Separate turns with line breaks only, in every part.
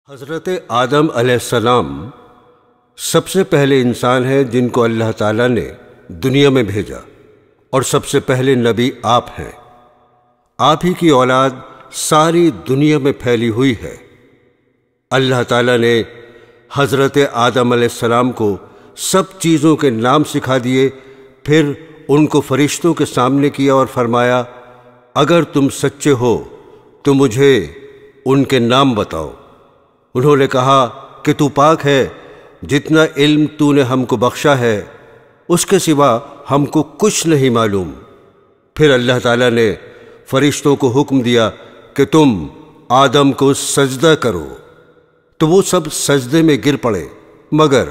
حضرت آدم علیہ السلام سب سے پہلے انسان ہیں جن کو اللہ تعالیٰ نے دنیا میں بھیجا، اور سب سے پہلے نبی آپ ہیں۔ آپ ہی کی اولاد ساری دنیا میں پھیلی ہوئی ہے۔ اللہ تعالیٰ نے حضرت آدم علیہ السلام کو سب چیزوں کے نام سکھا دیے، پھر ان کو فرشتوں کے سامنے کیا اور فرمایا، اگر تم سچے ہو تو مجھے ان کے نام بتاؤ۔ انہوں نے کہا کہ تو پاک ہے، جتنا علم تو نے ہم کو بخشا ہے اس کے سوا ہم کو کچھ نہیں معلوم۔ پھر اللہ تعالیٰ نے فرشتوں کو حکم دیا کہ تم آدم کو سجدہ کرو، تو وہ سب سجدے میں گر پڑے، مگر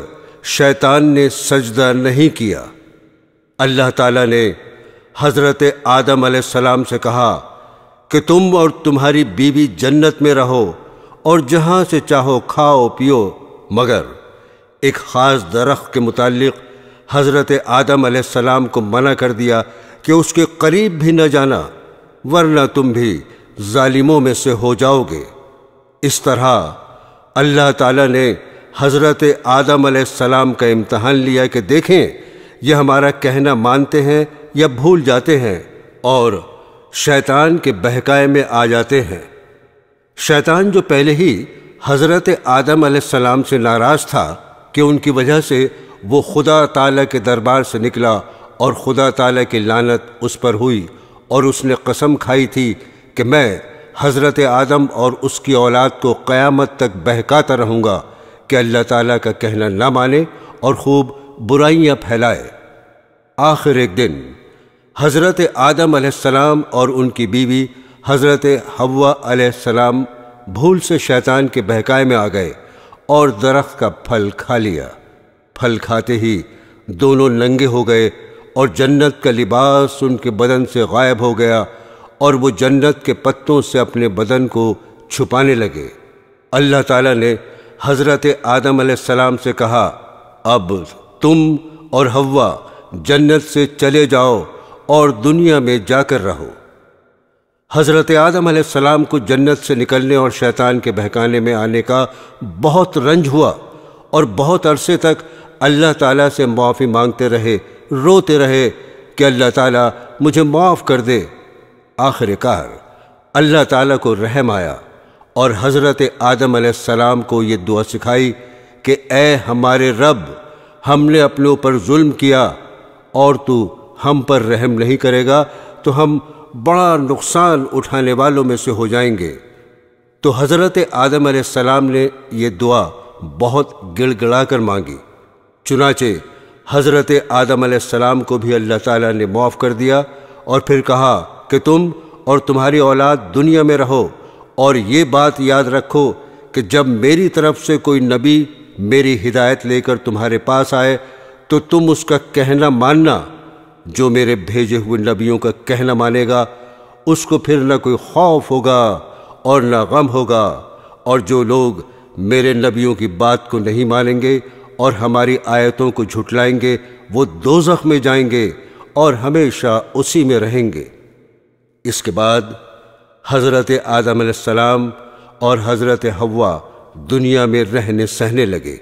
شیطان نے سجدہ نہیں کیا۔ اللہ تعالیٰ نے حضرت آدم علیہ السلام سے کہا کہ تم اور تمہاری بیوی جنت میں رہو اور جہاں سے چاہو کھاؤ پیو، مگر ایک خاص درخت کے متعلق حضرت آدم علیہ السلام کو منع کر دیا کہ اس کے قریب بھی نہ جانا، ورنہ تم بھی ظالموں میں سے ہو جاؤ گے۔ اس طرح اللہ تعالیٰ نے حضرت آدم علیہ السلام کا امتحان لیا کہ دیکھیں یہ ہمارا کہنا مانتے ہیں یا بھول جاتے ہیں اور شیطان کے بہکائے میں آ جاتے ہیں۔ شیطان جو پہلے ہی حضرت آدم علیہ السلام سے ناراض تھا کہ ان کی وجہ سے وہ خدا تعالیٰ کے دربار سے نکلا اور خدا تعالیٰ کی لعنت اس پر ہوئی، اور اس نے قسم کھائی تھی کہ میں حضرت آدم اور اس کی اولاد کو قیامت تک بہکاتا رہوں گا کہ اللہ تعالیٰ کا کہنا نہ مانے اور خوب برائیاں پھیلائے۔ آخر ایک دن حضرت آدم علیہ السلام اور ان کی بیوی حضرت حوا علیہ السلام بھول سے شیطان کے بہکائے میں آ گئے اور درخت کا پھل کھا لیا۔ پھل کھاتے ہی دونوں ننگے ہو گئے اور جنت کا لباس ان کے بدن سے غائب ہو گیا، اور وہ جنت کے پتوں سے اپنے بدن کو چھپانے لگے۔ اللہ تعالیٰ نے حضرت آدم علیہ السلام سے کہا، اب تم اور حوا جنت سے چلے جاؤ اور دنیا میں جا کر رہو۔ حضرت آدم علیہ السلام کو جنت سے نکلنے اور شیطان کے بہکانے میں آنے کا بہت رنج ہوا، اور بہت عرصے تک اللہ تعالیٰ سے معافی مانگتے رہے، روتے رہے کہ اللہ تعالیٰ مجھے معاف کر دے۔ آخر کار اللہ تعالیٰ کو رحم آیا اور حضرت آدم علیہ السلام کو یہ دعا سکھائی کہ اے ہمارے رب، ہم نے اپنے اوپر ظلم کیا اور تو ہم پر رحم نہیں کرے گا تو ہم بڑا نقصان اٹھانے والوں میں سے ہو جائیں گے۔ تو حضرت آدم علیہ السلام نے یہ دعا بہت گڑ گڑا کر مانگی، چنانچہ حضرت آدم علیہ السلام کو بھی اللہ تعالیٰ نے معاف کر دیا، اور پھر کہا کہ تم اور تمہاری اولاد دنیا میں رہو، اور یہ بات یاد رکھو کہ جب میری طرف سے کوئی نبی میری ہدایت لے کر تمہارے پاس آئے تو تم اس کا کہنا ماننا۔ جو میرے بھیجے ہوئے نبیوں کا کہنا مانے گا اس کو پھر نہ کوئی خوف ہوگا اور نہ غم ہوگا، اور جو لوگ میرے نبیوں کی بات کو نہیں مانیں گے اور ہماری آیتوں کو جھٹلائیں گے وہ دوزخ میں جائیں گے اور ہمیشہ اسی میں رہیں گے۔ اس کے بعد حضرت آدم علیہ السلام اور حضرت حوا دنیا میں رہنے سہنے لگے۔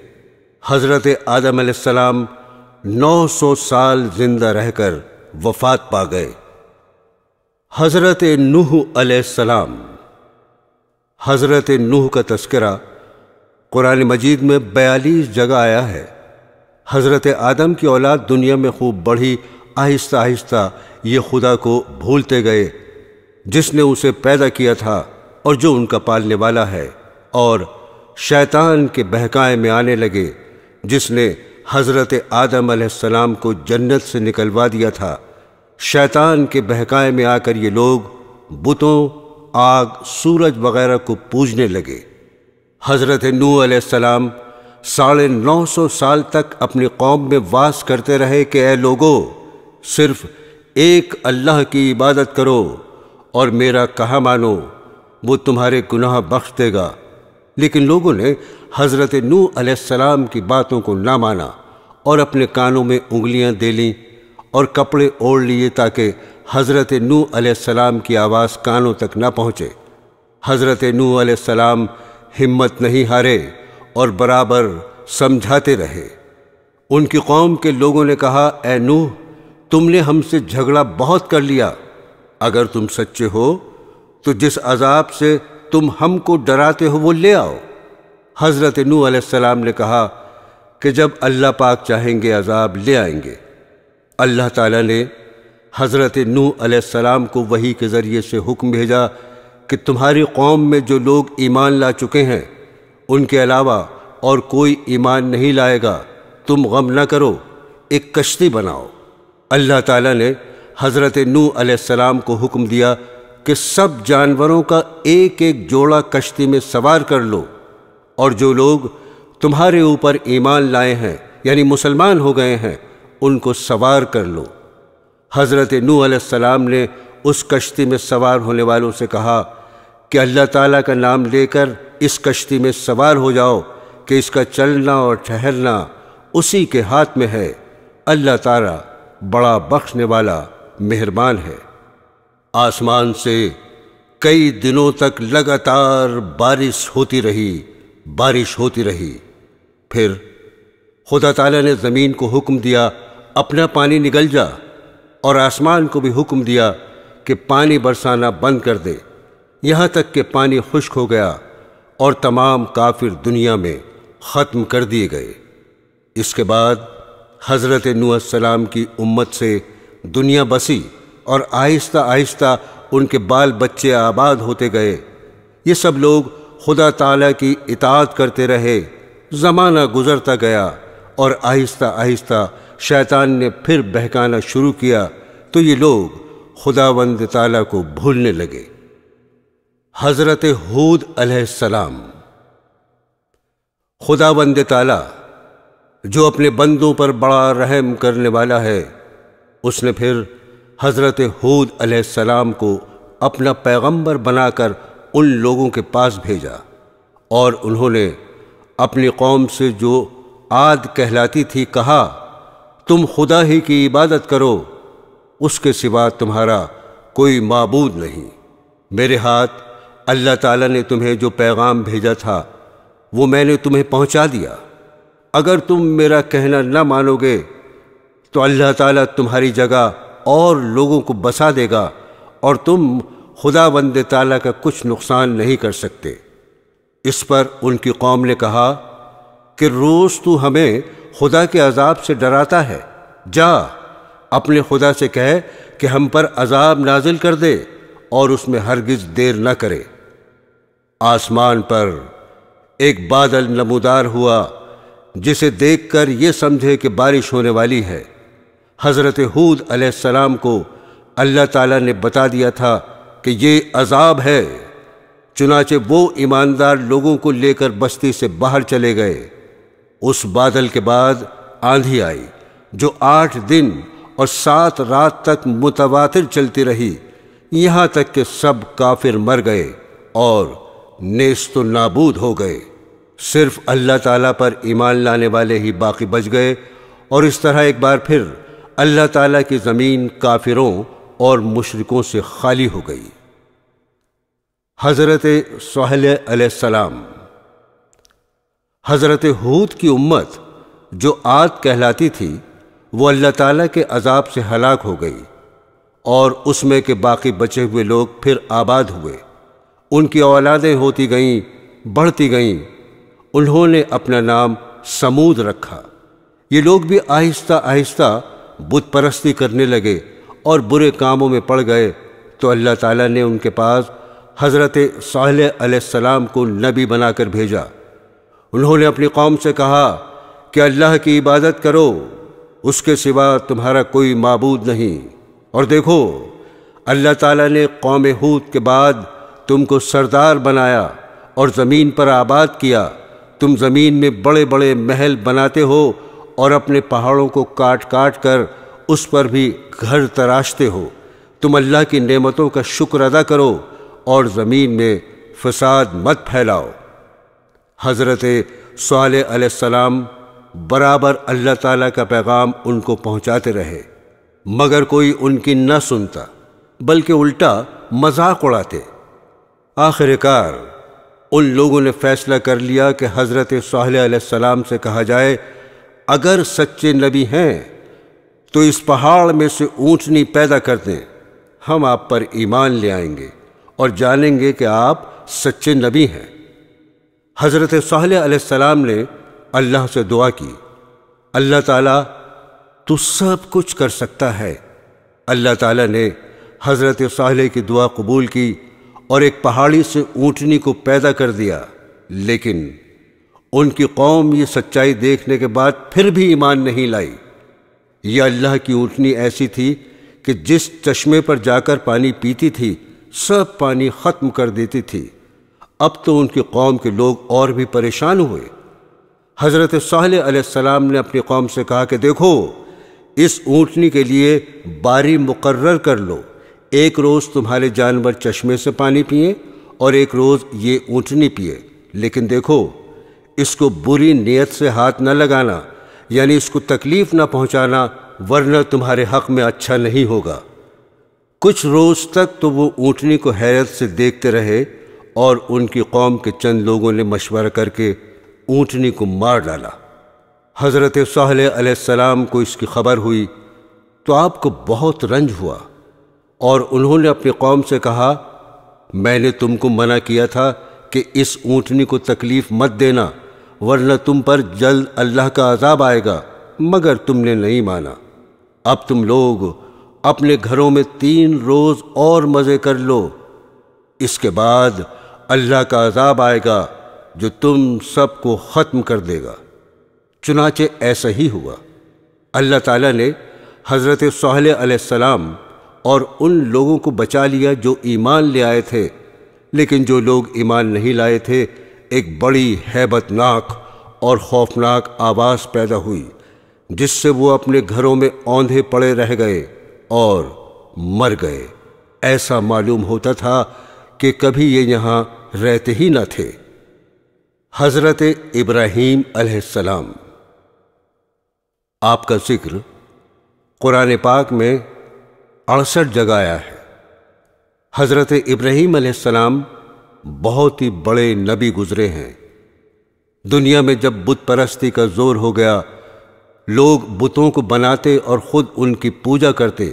حضرت آدم علیہ السلام 900 سال زندہ رہ کر وفات پا گئے۔ حضرت نوح علیہ السلام۔ حضرت نوح کا تذکرہ قرآن مجید میں 42 جگہ آیا ہے۔ حضرت آدم کی اولاد دنیا میں خوب بڑھی، آہستہ آہستہ یہ خدا کو بھولتے گئے جس نے اسے پیدا کیا تھا اور جو ان کا پالنے والا ہے، اور شیطان کے بہکائے میں آنے لگے جس نے حضرت آدم علیہ السلام کو جنت سے نکلوا دیا تھا۔ شیطان کے بہکائے میں آ کر یہ لوگ بتوں، آگ، سورج وغیرہ کو پوجنے لگے۔ حضرت نوح علیہ السلام 950 سال تک اپنی قوم میں واس کرتے رہے کہ اے لوگو، صرف ایک اللہ کی عبادت کرو اور میرا کہا مانو، وہ تمہارے گناہ بخش دے گا۔ لیکن لوگوں نے حضرت نوح علیہ السلام کی باتوں کو نہ مانا اور اپنے کانوں میں انگلیاں دے لیں اور کپڑے اوڑھ لیے تاکہ حضرت نوح علیہ السلام کی آواز کانوں تک نہ پہنچے۔ حضرت نوح علیہ السلام ہمت نہیں ہارے اور برابر سمجھاتے رہے۔ ان کی قوم کے لوگوں نے کہا، اے نوح، تم نے ہم سے جھگڑا بہت کر لیا، اگر تم سچے ہو تو جس عذاب سے تم ہم کو ڈراتے ہو وہ لے آؤ۔ حضرت نوح علیہ السلام نے کہا کہ جب اللہ پاک چاہیں گے عذاب لے آئیں گے۔ اللہ تعالیٰ نے حضرت نوح علیہ السلام کو وحی کے ذریعے سے حکم بھیجا کہ تمہاری قوم میں جو لوگ ایمان لا چکے ہیں ان کے علاوہ اور کوئی ایمان نہیں لائے گا، تم غم نہ کرو، ایک کشتی بناؤ۔ اللہ تعالیٰ نے حضرت نوح علیہ السلام کو حکم دیا کہ سب جانوروں کا ایک ایک جوڑا کشتی میں سوار کر لو، اور جو لوگ تمہارے اوپر ایمان لائے ہیں یعنی مسلمان ہو گئے ہیں ان کو سوار کر لو۔ حضرت نوح علیہ السلام نے اس کشتی میں سوار ہونے والوں سے کہا کہ اللہ تعالیٰ کا نام لے کر اس کشتی میں سوار ہو جاؤ کہ اس کا چلنا اور ٹھہرنا اسی کے ہاتھ میں ہے، اللہ تعالیٰ بڑا بخشنے والا مہربان ہے۔ آسمان سے کئی دنوں تک لگاتار بارش ہوتی رہی۔ پھر خدا تعالیٰ نے زمین کو حکم دیا اپنا پانی نگل جا، اور آسمان کو بھی حکم دیا کہ پانی برسانا بند کر دے، یہاں تک کہ پانی خشک ہو گیا اور تمام کافر دنیا میں ختم کر دیے گئے۔ اس کے بعد حضرت نوح علیہ السلام کی امت سے دنیا بسی اور آہستہ آہستہ ان کے بال بچے آباد ہوتے گئے۔ یہ سب لوگ خدا تعالیٰ کی اطاعت کرتے رہے۔ زمانہ گزرتا گیا اور آہستہ آہستہ شیطان نے پھر بہکانا شروع کیا تو یہ لوگ خداوند تعالیٰ کو بھولنے لگے۔ حضرت ہود علیہ السلام۔ خداوند تعالیٰ جو اپنے بندوں پر بڑا رحم کرنے والا ہے، اس نے پھر حضرت ہود علیہ السلام کو اپنا پیغمبر بنا کر ان لوگوں کے پاس بھیجا، اور انہوں نے اپنی قوم سے جو عاد کہلاتی تھی کہا، تم خدا ہی کی عبادت کرو، اس کے سوا تمہارا کوئی معبود نہیں۔ میرے ہاتھ اللہ تعالیٰ نے تمہیں جو پیغام بھیجا تھا وہ میں نے تمہیں پہنچا دیا۔ اگر تم میرا کہنا نہ مانو گے تو اللہ تعالیٰ تمہاری جگہ اور لوگوں کو بسا دے گا، اور تم خداوند تعالیٰ کا کچھ نقصان نہیں کر سکتے۔ اس پر ان کی قوم نے کہا کہ روز تو ہمیں خدا کے عذاب سے ڈراتا ہے، جا اپنے خدا سے کہے کہ ہم پر عذاب نازل کر دے اور اس میں ہرگز دیر نہ کرے۔ آسمان پر ایک بادل نمودار ہوا جسے دیکھ کر یہ سمجھے کہ بارش ہونے والی ہے۔ حضرت ہود علیہ السلام کو اللہ تعالیٰ نے بتا دیا تھا کہ یہ عذاب ہے، چنانچہ وہ ایماندار لوگوں کو لے کر بستی سے باہر چلے گئے۔ اس بادل کے بعد آندھی آئی جو 8 دن اور 7 رات تک متواتر چلتی رہی، یہاں تک کہ سب کافر مر گئے اور نیست و نابود ہو گئے۔ صرف اللہ تعالیٰ پر ایمان لانے والے ہی باقی بچ گئے، اور اس طرح ایک بار پھر اللہ تعالیٰ کی زمین کافروں اور مشرکوں سے خالی ہو گئی۔ حضرت صالح علیہ السلام۔ حضرت ہود کی امت جو عاد کہلاتی تھی وہ اللہ تعالیٰ کے عذاب سے ہلاک ہو گئی، اور اس میں کے باقی بچے ہوئے لوگ پھر آباد ہوئے۔ ان کی اولادیں ہوتی گئیں، بڑھتی گئیں۔ انہوں نے اپنا نام سمود رکھا۔ یہ لوگ بھی آہستہ آہستہ بت پرستی کرنے لگے اور برے کاموں میں پڑ گئے، تو اللہ تعالیٰ نے ان کے پاس حضرت صالح علیہ السلام کو نبی بنا کر بھیجا۔ انہوں نے اپنی قوم سے کہا کہ اللہ کی عبادت کرو، اس کے سوا تمہارا کوئی معبود نہیں، اور دیکھو اللہ تعالیٰ نے قوم ہود کے بعد تم کو سردار بنایا اور زمین پر آباد کیا۔ تم زمین میں بڑے بڑے محل بناتے ہو اور اپنے پہاڑوں کو کاٹ کاٹ کر اس پر بھی گھر تراشتے ہو۔ تم اللہ کی نعمتوں کا شکر ادا کرو اور زمین میں فساد مت پھیلاؤ۔ حضرت صالح علیہ السلام برابر اللہ تعالیٰ کا پیغام ان کو پہنچاتے رہے، مگر کوئی ان کی نہ سنتا، بلکہ الٹا مذاق اڑاتے۔ آخر کار ان لوگوں نے فیصلہ کر لیا کہ حضرت صالح علیہ السلام سے کہا جائے اگر سچے نبی ہیں تو اس پہاڑ میں سے اونٹنی پیدا کر دیں، ہم آپ پر ایمان لے آئیں گے اور جانیں گے کہ آپ سچے نبی ہیں۔ حضرت صالح علیہ السلام نے اللہ سے دعا کی، اللہ تعالیٰ تو سب کچھ کر سکتا ہے۔ اللہ تعالیٰ نے حضرت صالح کی دعا قبول کی اور ایک پہاڑی سے اونٹنی کو پیدا کر دیا، لیکن ان کی قوم یہ سچائی دیکھنے کے بعد پھر بھی ایمان نہیں لائی۔ یہ اللہ کی اونٹنی ایسی تھی کہ جس چشمے پر جا کر پانی پیتی تھی سب پانی ختم کر دیتی تھی۔ اب تو ان کی قوم کے لوگ اور بھی پریشان ہوئے۔ حضرت صالح علیہ السلام نے اپنی قوم سے کہا کہ دیکھو، اس اونٹنی کے لیے باری مقرر کر لو، ایک روز تمہارے جانور چشمے سے پانی پئیں اور ایک روز یہ اونٹنی پیے، لیکن دیکھو اس کو بری نیت سے ہاتھ نہ لگانا، یعنی اس کو تکلیف نہ پہنچانا، ورنہ تمہارے حق میں اچھا نہیں ہوگا۔ کچھ روز تک تو وہ اونٹنی کو حیرت سے دیکھتے رہے اور ان کی قوم کے چند لوگوں نے مشورہ کر کے اونٹنی کو مار ڈالا۔ حضرت صالح علیہ السلام کو اس کی خبر ہوئی تو آپ کو بہت رنج ہوا اور انہوں نے اپنی قوم سے کہا میں نے تم کو منع کیا تھا کہ اس اونٹنی کو تکلیف مت دینا، ورنہ تم پر جلد اللہ کا عذاب آئے گا، مگر تم نے نہیں مانا۔ اب تم لوگ اپنے گھروں میں 3 روز اور مزے کر لو، اس کے بعد اللہ کا عذاب آئے گا جو تم سب کو ختم کر دے گا۔ چنانچہ ایسا ہی ہوا۔ اللہ تعالیٰ نے حضرت صالح علیہ السلام اور ان لوگوں کو بچا لیا جو ایمان لے آئے تھے، لیکن جو لوگ ایمان نہیں لائے تھے ایک بڑی ہیبت ناک اور خوفناک آواز پیدا ہوئی جس سے وہ اپنے گھروں میں اوندھے پڑے رہ گئے اور مر گئے۔ ایسا معلوم ہوتا تھا کہ کبھی یہ یہاں رہتے ہی نہ تھے۔ حضرت ابراہیم علیہ السلام، آپ کا ذکر قرآن پاک میں 68 جگہ آیا ہے۔ حضرت ابراہیم علیہ السلام بہت ہی بڑے نبی گزرے ہیں۔ دنیا میں جب بت پرستی کا زور ہو گیا، لوگ بتوں کو بناتے اور خود ان کی پوجا کرتے۔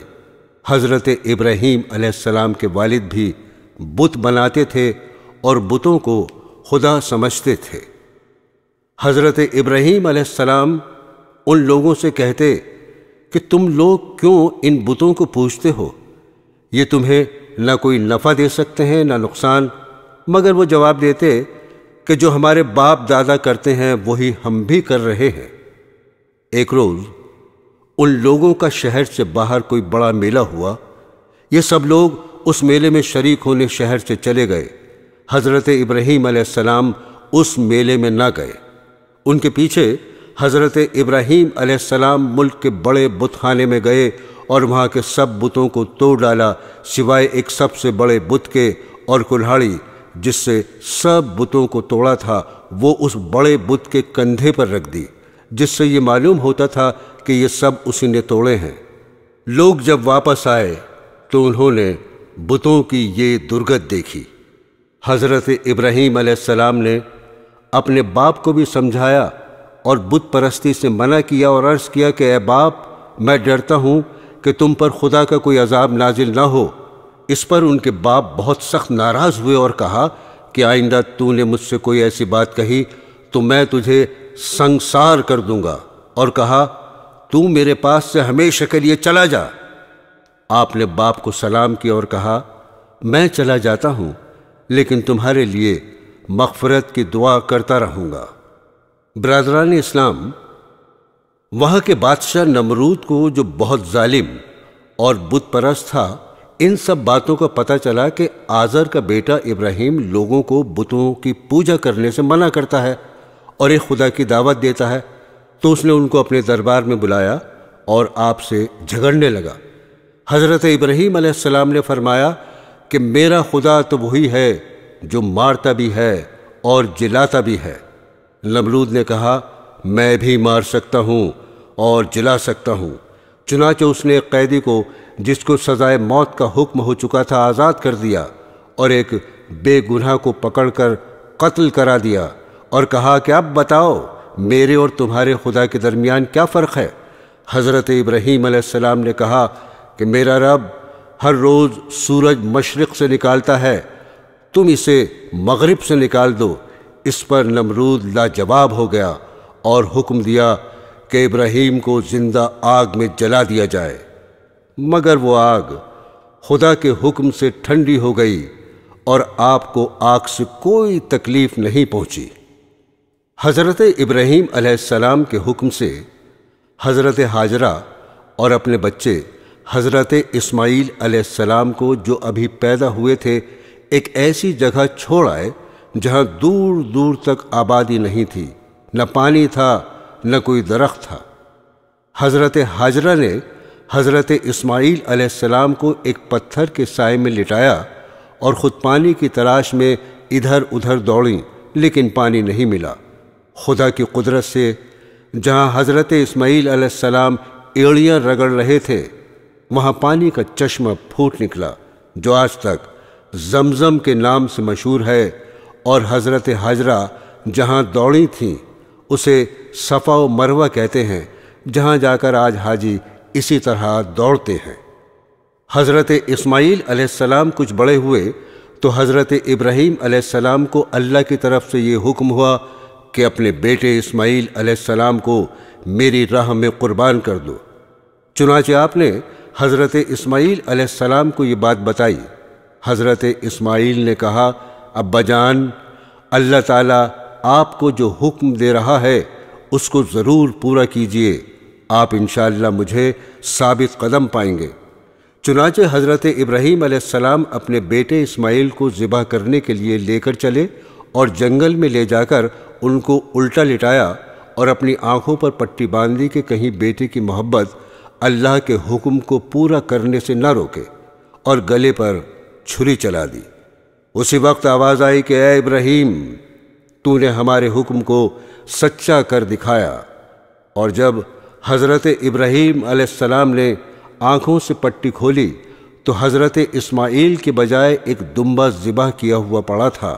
حضرت ابراہیم علیہ السلام کے والد بھی بت بناتے تھے اور بتوں کو خدا سمجھتے تھے۔ حضرت ابراہیم علیہ السلام ان لوگوں سے کہتے کہ تم لوگ کیوں ان بتوں کو پوجتے ہو؟ یہ تمہیں نہ کوئی نفع دے سکتے ہیں نہ نقصان۔ مگر وہ جواب دیتے کہ جو ہمارے باپ دادا کرتے ہیں وہی ہم بھی کر رہے ہیں۔ ایک روز ان لوگوں کا شہر سے باہر کوئی بڑا میلہ ہوا۔ یہ سب لوگ اس میلے میں شریک ہونے شہر سے چلے گئے۔ حضرت ابراہیم علیہ السلام اس میلے میں نہ گئے۔ ان کے پیچھے حضرت ابراہیم علیہ السلام ملک کے بڑے بت خانے میں گئے اور وہاں کے سب بتوں کو توڑ ڈالا سوائے ایک سب سے بڑے بت کے، اور کلہاڑی جس سے سب بتوں کو توڑا تھا وہ اس بڑے بت کے کندھے پر رکھ دی، جس سے یہ معلوم ہوتا تھا کہ یہ سب اسی نے توڑے ہیں۔ لوگ جب واپس آئے تو انہوں نے بتوں کی یہ درگت دیکھی۔ حضرت ابراہیم علیہ السلام نے اپنے باپ کو بھی سمجھایا اور بت پرستی سے منع کیا اور عرض کیا کہ اے باپ، میں ڈرتا ہوں کہ تم پر خدا کا کوئی عذاب نازل نہ ہو۔ اس پر ان کے باپ بہت سخت ناراض ہوئے اور کہا کہ آئندہ تو نے مجھ سے کوئی ایسی بات کہی تو میں تجھے سنگسار کر دوں گا، اور کہا تو میرے پاس سے ہمیشہ کے لیے چلا جا۔ آپ نے باپ کو سلام کیا اور کہا میں چلا جاتا ہوں، لیکن تمہارے لیے مغفرت کی دعا کرتا رہوں گا۔ برادران اسلام، وہاں کے بادشاہ نمرود کو جو بہت ظالم اور بت پرست تھا، ان سب باتوں کا پتہ چلا کہ آزر کا بیٹا ابراہیم لوگوں کو بتوں کی پوجا کرنے سے منع کرتا ہے اور ایک خدا کی دعوت دیتا ہے، تو اس نے ان کو اپنے دربار میں بلایا اور آپ سے جھگڑنے لگا۔ حضرت ابراہیم علیہ السلام نے فرمایا کہ میرا خدا تو وہی ہے جو مارتا بھی ہے اور جلاتا بھی ہے۔ نمرود نے کہا میں بھی مار سکتا ہوں اور جلا سکتا ہوں۔ چنانچہ اس نے ایک قیدی کو جس کو سزائے موت کا حکم ہو چکا تھا آزاد کر دیا اور ایک بے گناہ کو پکڑ کر قتل کرا دیا اور کہا کہ اب بتاؤ میرے اور تمہارے خدا کے درمیان کیا فرق ہے؟ حضرت ابراہیم علیہ السلام نے کہا کہ میرا رب ہر روز سورج مشرق سے نکالتا ہے، تم اسے مغرب سے نکال دو۔ اس پر نمرود لاجواب ہو گیا اور حکم دیا کہ ابراہیم کو زندہ آگ میں جلا دیا جائے، مگر وہ آگ خدا کے حکم سے ٹھنڈی ہو گئی اور آپ کو آگ سے کوئی تکلیف نہیں پہنچی۔ حضرت ابراہیم علیہ السلام کے حکم سے حضرت ہاجرہ اور اپنے بچے حضرت اسماعیل علیہ السلام کو جو ابھی پیدا ہوئے تھے ایک ایسی جگہ چھوڑ آئے جہاں دور دور تک آبادی نہیں تھی، نہ پانی تھا نہ کوئی درخت تھا۔ حضرت ہاجرہ نے حضرت اسماعیل علیہ السلام کو ایک پتھر کے سائے میں لٹایا اور خود پانی کی تلاش میں ادھر ادھر دوڑیں، لیکن پانی نہیں ملا۔ خدا کی قدرت سے جہاں حضرت اسماعیل علیہ السلام ایڑیاں رگڑ رہے تھے وہاں پانی کا چشمہ پھوٹ نکلا جو آج تک زمزم کے نام سے مشہور ہے، اور حضرت ہاجرہ جہاں دوڑی تھیں اسے صفا و مروہ کہتے ہیں، جہاں جا کر آج حاجی اسی طرح دوڑتے ہیں۔ حضرت اسماعیل علیہ السلام کچھ بڑے ہوئے تو حضرت ابراہیم علیہ السلام کو اللہ کی طرف سے یہ حکم ہوا کہ اپنے بیٹے اسماعیل علیہ السلام کو میری راہ میں قربان کر دو۔ چنانچہ آپ نے حضرت اسماعیل علیہ السلام کو یہ بات بتائی۔ حضرت اسماعیل نے کہا، ابا جان، اللہ تعالیٰ آپ کو جو حکم دے رہا ہے اس کو ضرور پورا کیجئے، آپ انشاءاللہ مجھے ثابت قدم پائیں گے۔ چنانچہ حضرت ابراہیم علیہ السلام اپنے بیٹے اسماعیل کو ذبح کرنے کے لیے لے کر چلے اور جنگل میں لے جا کر ان کو الٹا لٹایا اور اپنی آنکھوں پر پٹی باندھی کہ کہیں بیٹے کی محبت اللہ کے حکم کو پورا کرنے سے نہ روکے، اور گلے پر چھری چلا دی۔ اسی وقت آواز آئی کہ اے ابراہیم، تو نے ہمارے حکم کو سچا کر دکھایا۔ اور جب حضرت ابراہیم علیہ السلام نے آنکھوں سے پٹی کھولی تو حضرت اسماعیل کے بجائے ایک دمبا ذبح کیا ہوا پڑا تھا۔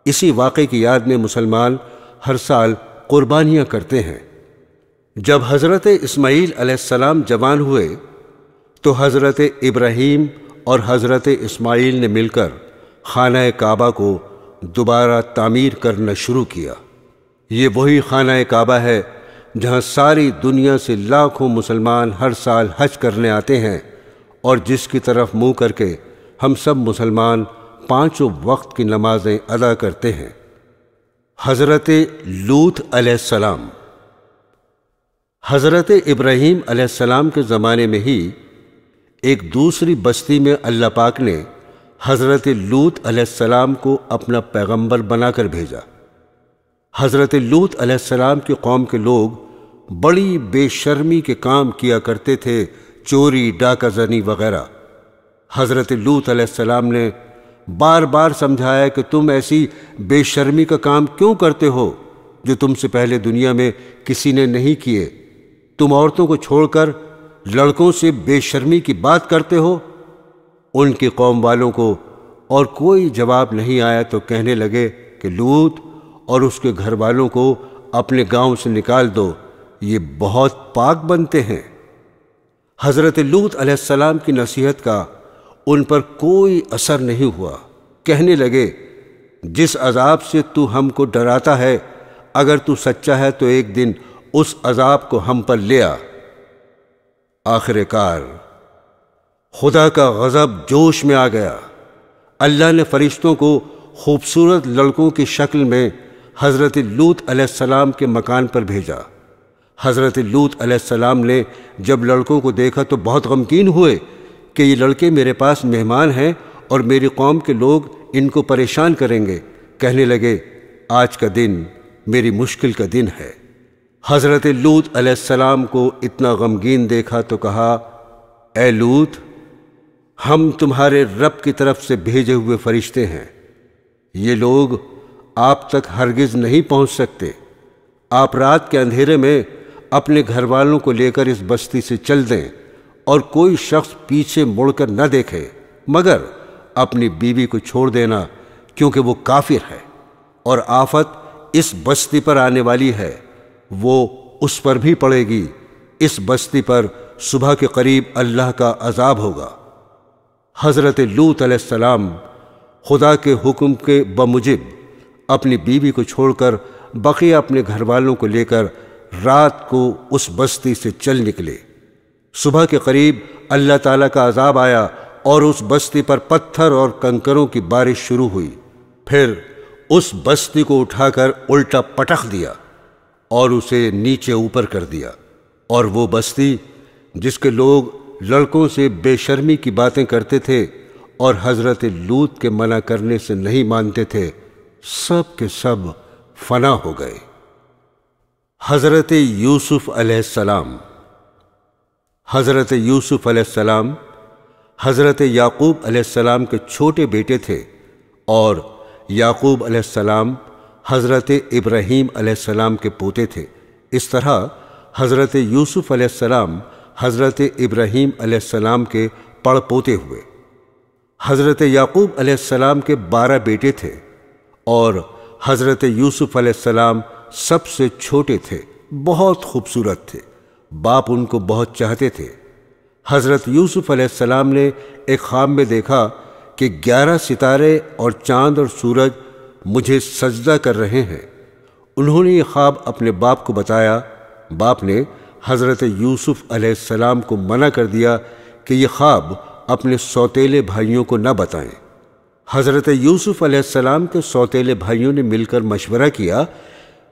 اسی واقعے کی یاد میں مسلمان ہر سال قربانیاں کرتے ہیں۔ جب حضرت اسماعیل علیہ السلام جوان ہوئے تو حضرت ابراہیم اور حضرت اسماعیل نے مل کر خانہ کعبہ کو دوبارہ تعمیر کرنا شروع کیا۔ یہ وہی خانہ کعبہ ہے جہاں ساری دنیا سے لاکھوں مسلمان ہر سال حج کرنے آتے ہیں، اور جس کی طرف منہ کر کے ہم سب مسلمان 5 وقت کی نمازیں ادا کرتے ہیں۔ حضرت لوط علیہ السلام۔ حضرت ابراہیم علیہ السلام کے زمانے میں ہی ایک دوسری بستی میں اللہ پاک نے حضرت لوط علیہ السلام کو اپنا پیغمبر بنا کر بھیجا۔ حضرت لوط علیہ السلام کی قوم کے لوگ بڑی بے شرمی کے کام کیا کرتے تھے، چوری، ڈاکہ زنی وغیرہ۔ حضرت لوط علیہ السلام نے بار بار سمجھایا کہ تم ایسی بے شرمی کا کام کیوں کرتے ہو جو تم سے پہلے دنیا میں کسی نے نہیں کیے؟ تم عورتوں کو چھوڑ کر لڑکوں سے بے شرمی کی بات کرتے ہو۔ ان کی قوم والوں کو اور کوئی جواب نہیں آیا تو کہنے لگے کہ لوط اور اس کے گھر والوں کو اپنے گاؤں سے نکال دو، یہ بہت پاک بنتے ہیں۔ حضرت لوط علیہ السلام کی نصیحت کا ان پر کوئی اثر نہیں ہوا۔ کہنے لگے، جس عذاب سے تو ہم کو ڈراتا ہے، اگر تو سچا ہے تو ایک دن اس عذاب کو ہم پر لے آ۔ آخر کار خدا کا غضب جوش میں آ گیا۔ اللہ نے فرشتوں کو خوبصورت لڑکوں کی شکل میں حضرت لوط علیہ السلام کے مکان پر بھیجا۔ حضرت لوط علیہ السلام نے جب لڑکوں کو دیکھا تو بہت غمگین ہوئے کہ یہ لڑکے میرے پاس مہمان ہیں اور میری قوم کے لوگ ان کو پریشان کریں گے۔ کہنے لگے، آج کا دن میری مشکل کا دن ہے۔ حضرت لوط علیہ السلام کو اتنا غمگین دیکھا تو کہا، اے لوط، ہم تمہارے رب کی طرف سے بھیجے ہوئے فرشتے ہیں، یہ لوگ آپ تک ہرگز نہیں پہنچ سکتے۔ آپ رات کے اندھیرے میں اپنے گھر والوں کو لے کر اس بستی سے چل دیں اور کوئی شخص پیچھے مڑ کر نہ دیکھے، مگر اپنی بیوی کو چھوڑ دینا کیونکہ وہ کافر ہے۔ اور آفت اس بستی پر آنے والی ہے، وہ اس پر بھی پڑے گی۔ اس بستی پر صبح کے قریب اللہ کا عذاب ہوگا۔ حضرت لوط علیہ السلام خدا کے حکم کے بموجب اپنی بیوی کو چھوڑ کر بقیہ اپنے گھر والوں کو لے کر رات کو اس بستی سے چل نکلے۔ صبح کے قریب اللہ تعالیٰ کا عذاب آیا اور اس بستی پر پتھر اور کنکروں کی بارش شروع ہوئی۔ پھر اس بستی کو اٹھا کر الٹا پٹخ دیا اور اسے نیچے اوپر کر دیا، اور وہ بستی جس کے لوگ لڑکوں سے بے شرمی کی باتیں کرتے تھے اور حضرت لوط کے منع کرنے سے نہیں مانتے تھے، سب کے سب فنا ہو گئے۔ حضرت یوسف علیہ السلام۔ حضرت یوسف علیہ السلام حضرت یعقوب علیہ السلام کے چھوٹے بیٹے تھے، اور یعقوب علیہ السلام حضرت ابراہیم علیہ السلام کے پوتے تھے۔ اس طرح حضرت یوسف علیہ السلام حضرت ابراہیم علیہ السلام کے پڑ پوتے ہوئے۔ حضرت یعقوب علیہ السلام کے 12 بیٹے تھے، اور حضرت یوسف علیہ السلام سب سے چھوٹے تھے، بہت خوبصورت تھے، باپ ان کو بہت چاہتے تھے۔ حضرت یوسف علیہ السلام نے ایک خواب میں دیکھا کہ 11 ستارے اور چاند اور سورج مجھے سجدہ کر رہے ہیں۔ انہوں نے یہ خواب اپنے باپ کو بتایا۔ باپ نے حضرت یوسف علیہ السلام کو منع کر دیا کہ یہ خواب اپنے سوتیلے بھائیوں کو نہ بتائیں۔ حضرت یوسف علیہ السلام کے سوتیلے بھائیوں نے مل کر مشورہ کیا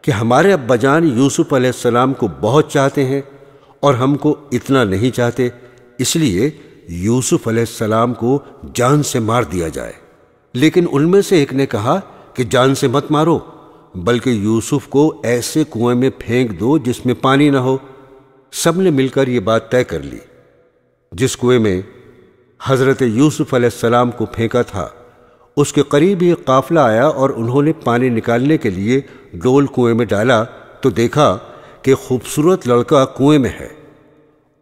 کہ ہمارے ابا جان یوسف علیہ السلام کو بہت چاہتے ہیں اور ہم کو اتنا نہیں چاہتے، اس لیے یوسف علیہ السلام کو جان سے مار دیا جائے۔ لیکن ان میں سے ایک نے کہا کہ جان سے مت مارو، بلکہ یوسف کو ایسے کنویں میں پھینک دو جس میں پانی نہ ہو۔ سب نے مل کر یہ بات طے کر لی۔ جس کنویں میں حضرت یوسف علیہ السلام کو پھینکا تھا، اس کے قریب ہی قافلہ آیا اور انہوں نے پانی نکالنے کے لیے ڈول کنویں میں ڈالا تو دیکھا کہ خوبصورت لڑکا کنویں میں ہے۔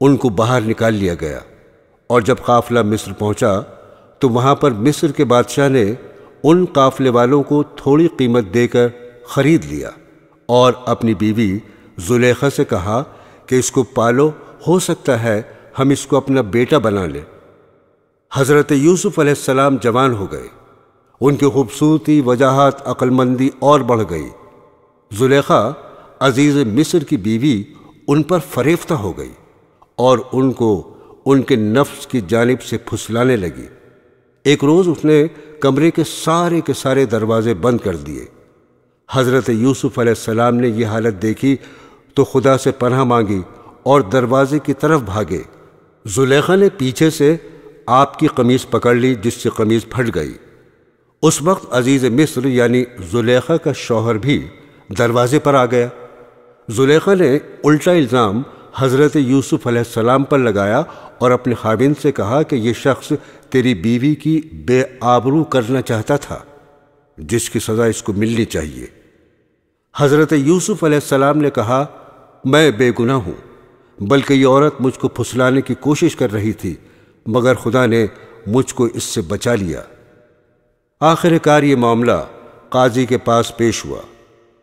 ان کو باہر نکال لیا گیا، اور جب قافلہ مصر پہنچا تو وہاں پر مصر کے بادشاہ نے ان قافلے والوں کو تھوڑی قیمت دے کر خرید لیا، اور اپنی بیوی زلیخا سے کہا کہ اس کو پالو، ہو سکتا ہے ہم اس کو اپنا بیٹا بنا لیں۔ حضرت یوسف علیہ السلام جوان ہو گئے، ان کی خوبصورتی، وجاہت، عقل مندی اور بڑھ گئی۔ زلیخا عزیز مصر کی بیوی ان پر فریفتہ ہو گئی اور ان کو ان کے نفس کی جانب سے پھسلانے لگی۔ ایک روز اس نے کمرے کے سارے دروازے بند کر دیے۔ حضرت یوسف علیہ السلام نے یہ حالت دیکھی تو خدا سے پناہ مانگی اور دروازے کی طرف بھاگے۔ زلیخا نے پیچھے سے آپ کی قمیص پکڑ لی، جس سے قمیص پھٹ گئی۔ اس وقت عزیز مصر یعنی زلیخا کا شوہر بھی دروازے پر آ گیا۔ زلیخا نے الٹا الزام حضرت یوسف علیہ السلام پر لگایا اور اپنے خاوند سے کہا کہ یہ شخص تیری بیوی کی بے آبرو کرنا چاہتا تھا، جس کی سزا اس کو ملنی چاہیے۔ حضرت یوسف علیہ السلام نے کہا، میں بے گناہ ہوں، بلکہ یہ عورت مجھ کو پھسلانے کی کوشش کر رہی تھی، مگر خدا نے مجھ کو اس سے بچا لیا۔ آخر کار یہ معاملہ قاضی کے پاس پیش ہوا۔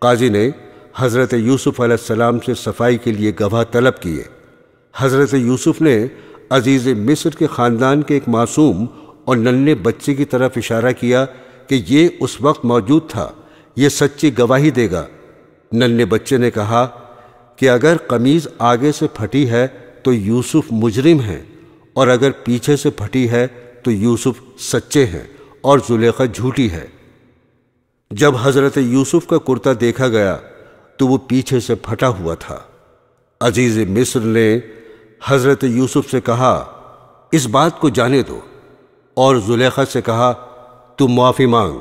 قاضی نے حضرت یوسف علیہ السلام سے صفائی کے لیے گواہ طلب کیے۔ حضرت یوسف نے عزیز مصر کے خاندان کے ایک معصوم اور ننھے بچے کی طرف اشارہ کیا کہ یہ اس وقت موجود تھا، یہ سچی گواہی دے گا۔ ننھے بچے نے کہا کہ اگر قمیض آگے سے پھٹی ہے تو یوسف مجرم ہیں، اور اگر پیچھے سے پھٹی ہے تو یوسف سچے ہیں اور زلیخا جھوٹی ہے۔ جب حضرت یوسف کا کرتا دیکھا گیا تو وہ پیچھے سے پھٹا ہوا تھا۔ عزیز مصر نے حضرت یوسف سے کہا، اس بات کو جانے دو، اور زلیخا سے کہا، تو معافی مانگ،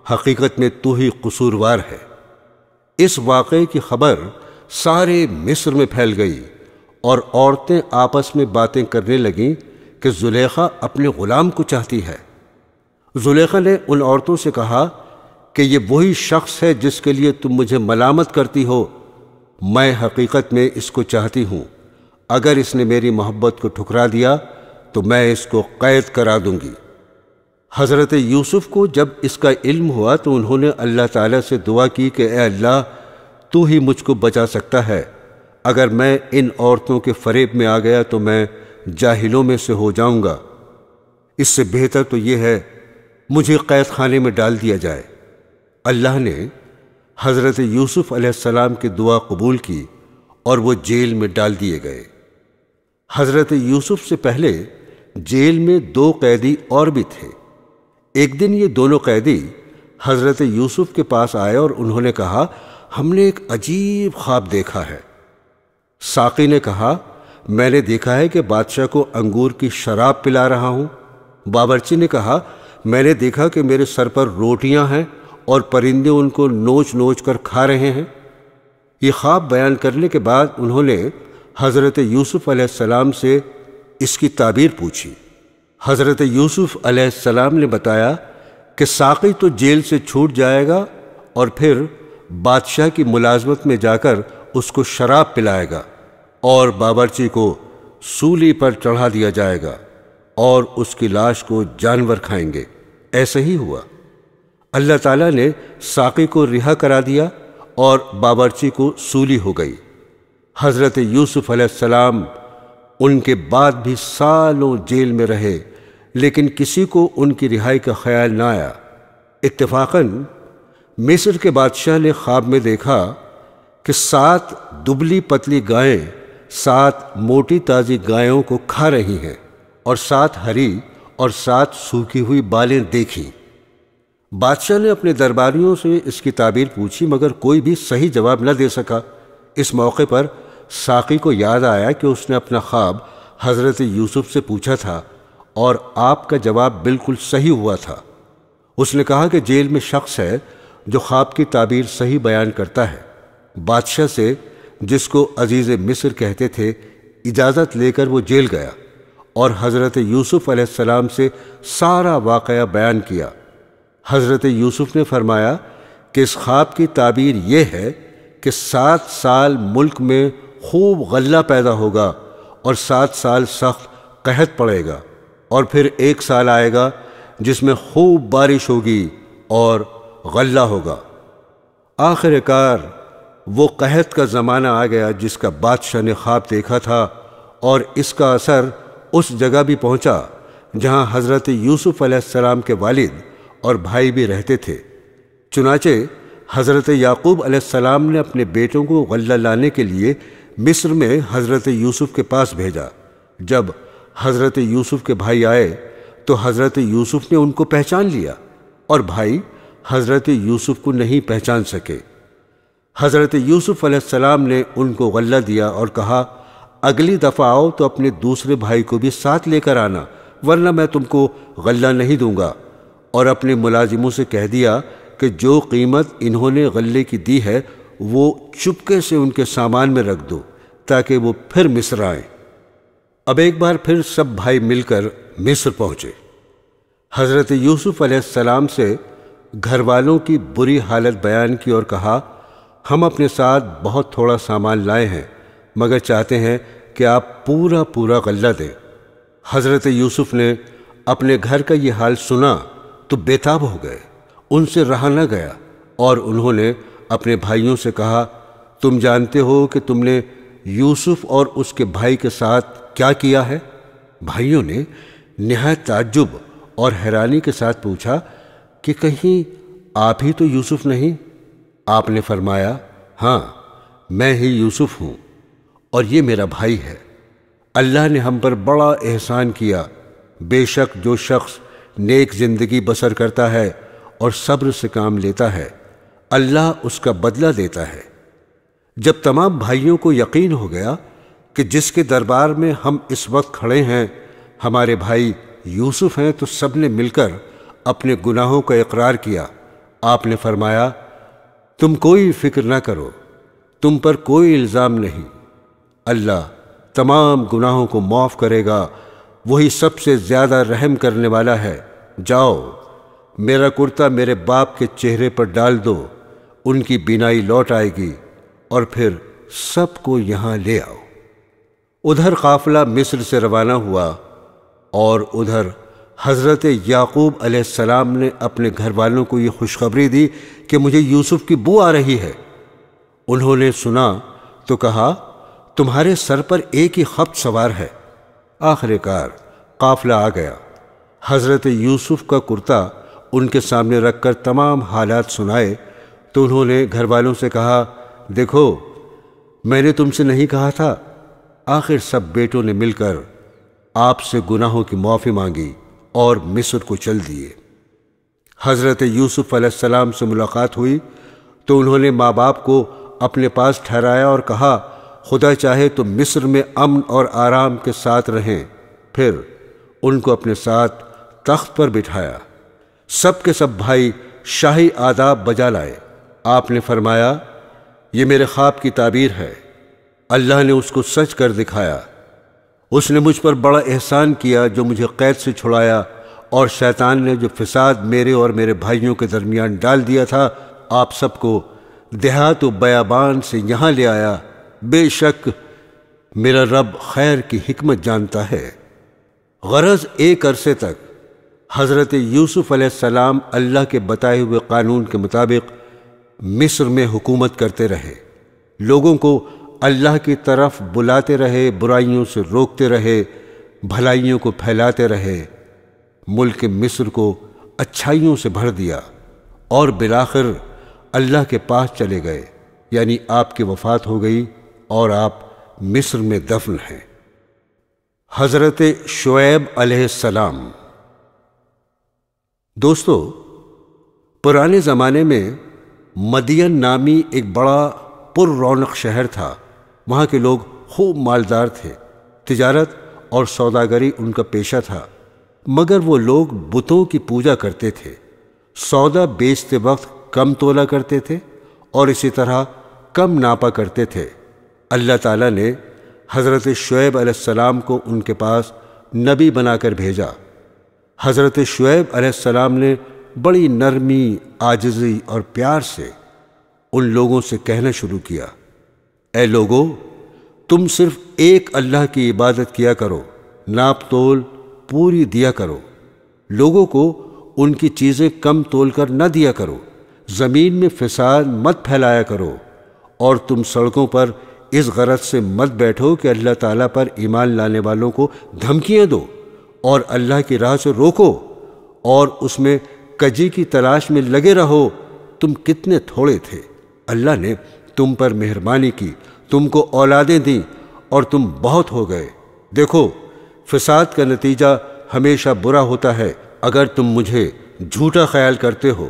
حقیقت میں تو ہی قصوروار ہے۔ اس واقعے کی خبر سارے مصر میں پھیل گئی، اور عورتیں آپس میں باتیں کرنے لگیں کہ زلیخا اپنے غلام کو چاہتی ہے۔ زلیخا نے ان عورتوں سے کہا کہ یہ وہی شخص ہے جس کے لیے تم مجھے ملامت کرتی ہو، میں حقیقت میں اس کو چاہتی ہوں۔ اگر اس نے میری محبت کو ٹھکرا دیا تو میں اس کو قید کرا دوں گی۔ حضرت یوسف کو جب اس کا علم ہوا تو انہوں نے اللہ تعالیٰ سے دعا کی کہ اے اللہ، تو ہی مجھ کو بچا سکتا ہے، اگر میں ان عورتوں کے فریب میں آ گیا تو میں جاہلوں میں سے ہو جاؤں گا، اس سے بہتر تو یہ ہے مجھے قید خانے میں ڈال دیا جائے۔ اللہ نے حضرت یوسف علیہ السلام کی دعا قبول کی اور وہ جیل میں ڈال دیے گئے۔ حضرت یوسف سے پہلے جیل میں 2 قیدی اور بھی تھے۔ ایک دن یہ دونوں قیدی حضرت یوسف کے پاس آئے اور انہوں نے کہا، ہم نے ایک عجیب خواب دیکھا ہے۔ ساقی نے کہا، میں نے دیکھا ہے کہ بادشاہ کو انگور کی شراب پلا رہا ہوں۔ باورچی نے کہا، میں نے دیکھا کہ میرے سر پر روٹیاں ہیں اور پرندے ان کو نوچ نوچ کر کھا رہے ہیں۔ یہ خواب بیان کرنے کے بعد انہوں نے حضرت یوسف علیہ السلام سے اس کی تعبیر پوچھی۔ حضرت یوسف علیہ السلام نے بتایا کہ ساقی تو جیل سے چھوٹ جائے گا اور پھر بادشاہ کی ملازمت میں جا کر اس کو شراب پلائے گا اور باورچی کو سولی پر چڑھا دیا جائے گا اور اس کی لاش کو جانور کھائیں گے۔ ایسا ہی ہوا۔ اللہ تعالیٰ نے ساقی کو رہا کرا دیا اور باورچی کو سولی ہو گئی۔ حضرت یوسف علیہ السلام ان کے بعد بھی سالوں جیل میں رہے، لیکن کسی کو ان کی رہائی کا خیال نہ آیا۔ اتفاقاً مصر کے بادشاہ نے خواب میں دیکھا کہ 7 دبلی پتلی گائیں 7 موٹی تازی گایوں کو کھا رہی ہیں اور 7 ہری اور 7 سوکھی ہوئی بالیں دیکھیں۔ بادشاہ نے اپنے درباریوں سے اس کی تعبیر پوچھی مگر کوئی بھی صحیح جواب نہ دے سکا۔ اس موقع پر ساقی کو یاد آیا کہ اس نے اپنا خواب حضرت یوسف سے پوچھا تھا اور آپ کا جواب بالکل صحیح ہوا تھا۔ اس نے کہا کہ جیل میں شخص ہے جو خواب کی تعبیر صحیح بیان کرتا ہے۔ بادشاہ سے، جس کو عزیز مصر کہتے تھے، اجازت لے کر وہ جیل گیا اور حضرت یوسف علیہ السلام سے سارا واقعہ بیان کیا۔ حضرت یوسف نے فرمایا کہ اس خواب کی تعبیر یہ ہے کہ 7 سال ملک میں خوب غلہ پیدا ہوگا اور 7 سال سخت قحط پڑے گا، اور پھر 1 سال آئے گا جس میں خوب بارش ہوگی اور غلہ ہوگا۔ آخر کار وہ قحط کا زمانہ آ گیا جس کا بادشاہ نے خواب دیکھا تھا، اور اس کا اثر اس جگہ بھی پہنچا جہاں حضرت یوسف علیہ السلام کے والد اور بھائی بھی رہتے تھے۔ چنانچہ حضرت یعقوب علیہ السلام نے اپنے بیٹوں کو غلہ لانے کے لیے مصر میں حضرت یوسف کے پاس بھیجا۔ جب حضرت یوسف کے بھائی آئے تو حضرت یوسف نے ان کو پہچان لیا اور بھائی حضرت یوسف کو نہیں پہچان سکے۔ حضرت یوسف علیہ السلام نے ان کو غلہ دیا اور کہا، اگلی دفعہ آؤ تو اپنے دوسرے بھائی کو بھی ساتھ لے کر آنا، ورنہ میں تم کو غلہ نہیں دوں گا، اور اپنے ملازموں سے کہہ دیا کہ جو قیمت انہوں نے غلے کی دی ہے وہ چپکے سے ان کے سامان میں رکھ دو تاکہ وہ پھر مصر آئیں۔ اب ایک بار پھر سب بھائی مل کر مصر پہنچے۔ حضرت یوسف علیہ السلام سے گھر والوں کی بری حالت بیان کی اور کہا، ہم اپنے ساتھ بہت تھوڑا سامان لائے ہیں مگر چاہتے ہیں کہ آپ پورا غلہ دیں۔ حضرت یوسف نے اپنے گھر کا یہ حال سنا تو بے تاب ہو گئے، ان سے رہا نہ گیا، اور انہوں نے اپنے بھائیوں سے کہا، تم جانتے ہو کہ تم نے یوسف اور اس کے بھائی کے ساتھ کیا کیا ہے؟ بھائیوں نے نہایت تعجب اور حیرانی کے ساتھ پوچھا کہ کہیں آپ ہی تو یوسف نہیں؟ آپ نے فرمایا، ہاں میں ہی یوسف ہوں اور یہ میرا بھائی ہے۔ اللہ نے ہم پر بڑا احسان کیا۔ بے شک جو شخص نیک زندگی بسر کرتا ہے اور صبر سے کام لیتا ہے، اللہ اس کا بدلہ دیتا ہے۔ جب تمام بھائیوں کو یقین ہو گیا کہ جس کے دربار میں ہم اس وقت کھڑے ہیں ہمارے بھائی یوسف ہیں، تو سب نے مل کر اپنے گناہوں کا اقرار کیا۔ آپ نے فرمایا، تم کوئی فکر نہ کرو، تم پر کوئی الزام نہیں، اللہ تمام گناہوں کو معاف کرے گا، وہی سب سے زیادہ رحم کرنے والا ہے۔ جاؤ، میرا کرتا میرے باپ کے چہرے پر ڈال دو، ان کی بینائی لوٹ آئے گی، اور پھر سب کو یہاں لے آؤ۔ ادھر قافلہ مصر سے روانہ ہوا اور ادھر حضرت یعقوب علیہ السلام نے اپنے گھر والوں کو یہ خوشخبری دی کہ مجھے یوسف کی بو آ رہی ہے۔ انہوں نے سنا تو کہا تمہارے سر پر ایک ہی خبط سوار ہے۔ آخر کار قافلہ آ گیا۔ حضرت یوسف کا کرتا ان کے سامنے رکھ کر تمام حالات سنائے تو انہوں نے گھر والوں سے کہا دیکھو میں نے تم سے نہیں کہا تھا۔ آخر سب بیٹوں نے مل کر آپ سے گناہوں کی معافی مانگی اور مصر کو چل دیے۔ حضرت یوسف علیہ السلام سے ملاقات ہوئی تو انہوں نے ماں باپ کو اپنے پاس ٹھہرایا اور کہا خدا چاہے تو مصر میں امن اور آرام کے ساتھ رہیں۔ پھر ان کو اپنے ساتھ تخت پر بٹھایا۔ سب کے سب بھائی شاہی آداب بجا لائے۔ آپ نے فرمایا یہ میرے خواب کی تعبیر ہے، اللہ نے اس کو سچ کر دکھایا۔ اس نے مجھ پر بڑا احسان کیا جو مجھے قید سے چھڑایا، اور شیطان نے جو فساد میرے اور میرے بھائیوں کے درمیان ڈال دیا تھا آپ سب کو دیہات و بیابان سے یہاں لے آیا۔ بے شک میرا رب خیر کی حکمت جانتا ہے۔ غرض ایک عرصے تک حضرت یوسف علیہ السلام اللہ کے بتائے ہوئے قانون کے مطابق مصر میں حکومت کرتے رہے، لوگوں کو اللہ کی طرف بلاتے رہے، برائیوں سے روکتے رہے، بھلائیوں کو پھیلاتے رہے، ملک مصر کو اچھائیوں سے بھر دیا، اور بالآخر اللہ کے پاس چلے گئے، یعنی آپ کی وفات ہو گئی اور آپ مصر میں دفن ہیں۔ حضرت شعیب علیہ السلام۔ دوستو، پرانے زمانے میں مدین نامی ایک بڑا پر رونق شہر تھا۔ وہاں کے لوگ خوب مالدار تھے، تجارت اور سوداگری ان کا پیشہ تھا، مگر وہ لوگ بتوں کی پوجا کرتے تھے، سودا بیچتے وقت کم تولا کرتے تھے اور اسی طرح کم ناپا کرتے تھے۔ اللہ تعالیٰ نے حضرت شعیب علیہ السلام کو ان کے پاس نبی بنا کر بھیجا۔ حضرت شعیب علیہ السلام نے بڑی نرمی، عاجزی اور پیار سے ان لوگوں سے کہنا شروع کیا، اے لوگو، تم صرف ایک اللہ کی عبادت کیا کرو، ناپ تول پوری دیا کرو، لوگوں کو ان کی چیزیں کم تول کر نہ دیا کرو، زمین میں فساد مت پھیلایا کرو، اور تم سڑکوں پر اس غرض سے مت بیٹھو کہ اللہ تعالیٰ پر ایمان لانے والوں کو دھمکیاں دو اور اللہ کی راہ سے روکو، اور اس میں کجی کی تلاش میں لگے رہو۔ تم کتنے تھوڑے تھے، اللہ نے تم پر مہربانی کی، تم کو اولادیں دیں اور تم بہت ہو گئے۔ دیکھو، فساد کا نتیجہ ہمیشہ برا ہوتا ہے۔ اگر تم مجھے جھوٹا خیال کرتے ہو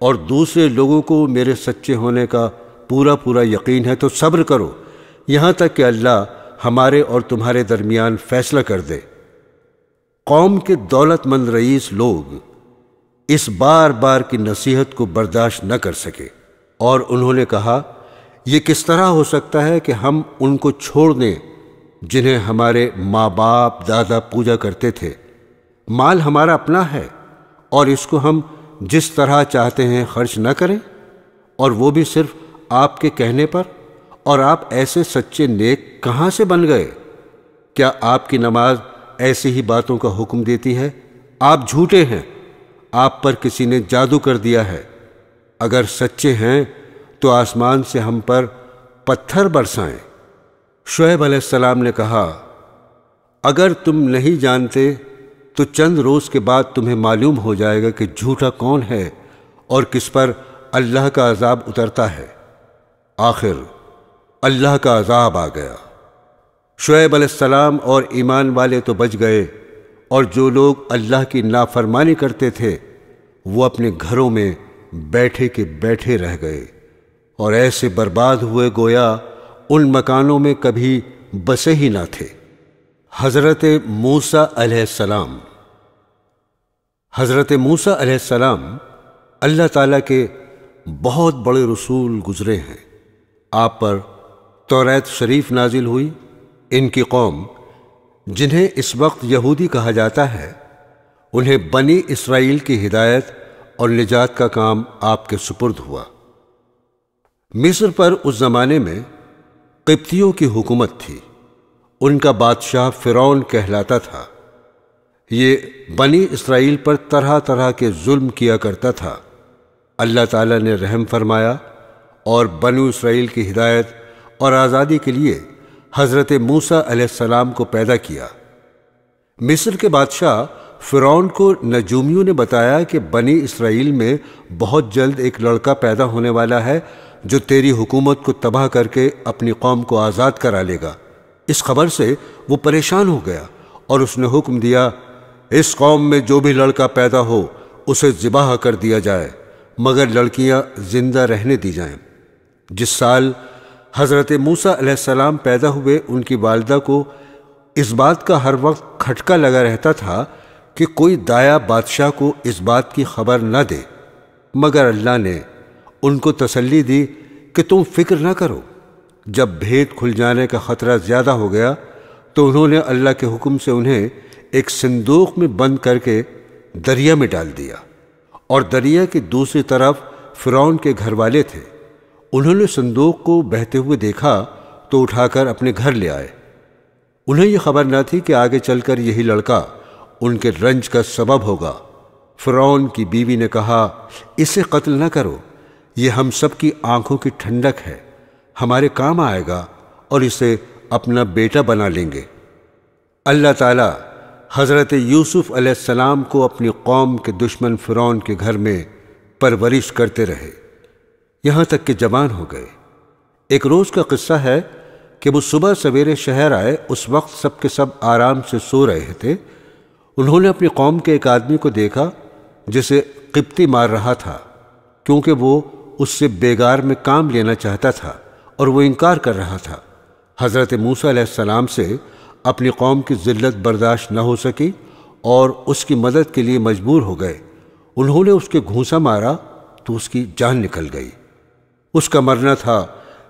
اور دوسرے لوگوں کو میرے سچے ہونے کا پورا یقین ہے تو صبر کرو، یہاں تک کہ اللہ ہمارے اور تمہارے درمیان فیصلہ کر دے۔ قوم کے دولت مند رئیس لوگ اس بار بار کی نصیحت کو برداشت نہ کر سکے، اور انہوں نے کہا یہ کس طرح ہو سکتا ہے کہ ہم ان کو چھوڑ دیں جنہیں ہمارے ماں باپ دادا پوجا کرتے تھے؟ مال ہمارا اپنا ہے اور اس کو ہم جس طرح چاہتے ہیں خرچ نہ کریں، اور وہ بھی صرف آپ کے کہنے پر؟ اور آپ ایسے سچے نیک کہاں سے بن گئے؟ کیا آپ کی نماز ایسی ہی باتوں کا حکم دیتی ہے؟ آپ جھوٹے ہیں، آپ پر کسی نے جادو کر دیا ہے۔ اگر سچے ہیں تو آسمان سے ہم پر پتھر برسائیں۔ شعیب علیہ السلام نے کہا اگر تم نہیں جانتے تو چند روز کے بعد تمہیں معلوم ہو جائے گا کہ جھوٹا کون ہے اور کس پر اللہ کا عذاب اترتا ہے۔ آخر اللہ کا عذاب آ گیا۔ شعیب علیہ السلام اور ایمان والے تو بچ گئے، اور جو لوگ اللہ کی نافرمانی کرتے تھے وہ اپنے گھروں میں بیٹھے کے بیٹھے رہ گئے، اور ایسے برباد ہوئے گویا ان مکانوں میں کبھی بسے ہی نہ تھے۔ حضرت موسیٰ علیہ السلام۔ حضرت موسیٰ علیہ السلام اللہ تعالیٰ کے بہت بڑے رسول گزرے ہیں۔ آپ پر توریت شریف نازل ہوئی۔ ان کی قوم، جنہیں اس وقت یہودی کہا جاتا ہے، انہیں بنی اسرائیل کی ہدایت اور نجات کا کام آپ کے سپرد ہوا۔ مصر پر اس زمانے میں قبطیوں کی حکومت تھی۔ ان کا بادشاہ فرعون کہلاتا تھا۔ یہ بنی اسرائیل پر طرح طرح کے ظلم کیا کرتا تھا۔ اللہ تعالیٰ نے رحم فرمایا اور بنو اسرائیل کی ہدایت اور آزادی کے لیے حضرت موسیٰ علیہ السلام کو پیدا کیا۔ مصر کے بادشاہ فرعون کو نجومیوں نے بتایا کہ بنی اسرائیل میں بہت جلد ایک لڑکا پیدا ہونے والا ہے جو تیری حکومت کو تباہ کر کے اپنی قوم کو آزاد کرا لے گا۔ اس خبر سے وہ پریشان ہو گیا اور اس نے حکم دیا، اس قوم میں جو بھی لڑکا پیدا ہو اسے ذبح کر دیا جائے، مگر لڑکیاں زندہ رہنے دی جائیں۔ جس سال حضرت موسیٰ علیہ السلام پیدا ہوئے، ان کی والدہ کو اس بات کا ہر وقت کھٹکا لگا رہتا تھا کہ کوئی دایا بادشاہ کو اس بات کی خبر نہ دے، مگر اللہ نے ان کو تسلی دی کہ تم فکر نہ کرو۔ جب بھید کھل جانے کا خطرہ زیادہ ہو گیا تو انہوں نے اللہ کے حکم سے انہیں ایک صندوق میں بند کر کے دریا میں ڈال دیا، اور دریا کی دوسری طرف فرعون کے گھر والے تھے۔ انہوں نے صندوق کو بہتے ہوئے دیکھا تو اٹھا کر اپنے گھر لے آئے۔ انہیں یہ خبر نہ تھی کہ آگے چل کر یہی لڑکا ان کے رنج کا سبب ہوگا۔ فرعون کی بیوی نے کہا، اسے قتل نہ کرو، یہ ہم سب کی آنکھوں کی ٹھنڈک ہے، ہمارے کام آئے گا اور اسے اپنا بیٹا بنا لیں گے۔ اللہ تعالیٰ حضرت یوسف علیہ السلام کو اپنی قوم کے دشمن فرعون کے گھر میں پرورش کرتے رہے، یہاں تک کہ جوان ہو گئے۔ ایک روز کا قصہ ہے کہ وہ صبح سویرے شہر آئے، اس وقت سب کے سب آرام سے سو رہے تھے۔ انہوں نے اپنی قوم کے ایک آدمی کو دیکھا جسے قبطی مار رہا تھا، کیونکہ وہ اس سے بیگار میں کام لینا چاہتا تھا اور وہ انکار کر رہا تھا۔ حضرت موسیٰ علیہ السلام سے اپنی قوم کی ذلت برداشت نہ ہو سکی اور اس کی مدد کے لیے مجبور ہو گئے۔ انہوں نے اس کے گھونسا مارا تو اس کی جان نکل گئی۔ اس کا مرنا تھا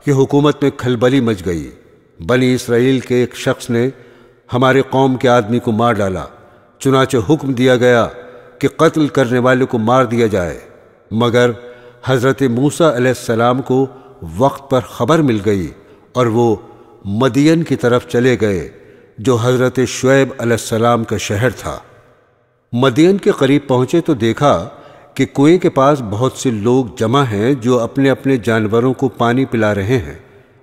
کہ حکومت میں کھلبلی مچ گئی۔ بنی اسرائیل کے ایک شخص نے ہمارے قوم کے آدمی کو مار ڈالا، چنانچہ حکم دیا گیا کہ قتل کرنے والے کو مار دیا جائے، مگر حضرت موسیٰ علیہ السلام کو وقت پر خبر مل گئی اور وہ مدین کی طرف چلے گئے جو حضرت شعیب علیہ السلام کا شہر تھا۔ مدین کے قریب پہنچے تو دیکھا کہ کنویں کے پاس بہت سے لوگ جمع ہیں جو اپنے اپنے جانوروں کو پانی پلا رہے ہیں،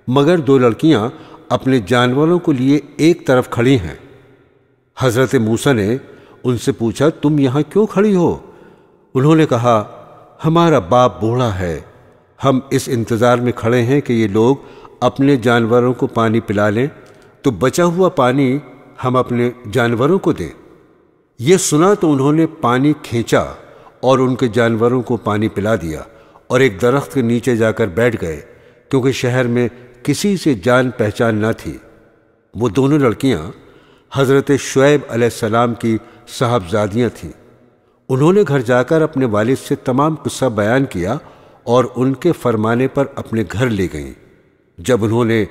مگر دو لڑکیاں اپنے جانوروں کو لیے ایک طرف کھڑی ہیں۔ حضرت موسیٰ نے ان سے پوچھا، تم یہاں کیوں کھڑی ہو؟ انہوں نے کہا، ہمارا باپ بوڑھا ہے، ہم اس انتظار میں کھڑے ہیں کہ یہ لوگ اپنے جانوروں کو پانی پلا لیں تو بچا ہوا پانی ہم اپنے جانوروں کو دیں۔ یہ سنا تو انہوں نے پانی کھینچا اور ان کے جانوروں کو پانی پلا دیا اور ایک درخت کے نیچے جا کر بیٹھ گئے، کیونکہ شہر میں کسی سے جان پہچان نہ تھی۔ وہ دونوں لڑکیاں حضرت شعیب علیہ السلام کی صاحبزادیاں تھیں۔ انہوں نے گھر جا کر اپنے والد سے تمام قصہ بیان کیا اور ان کے فرمانے پر اپنے گھر لے گئیں۔ جب انہوں نے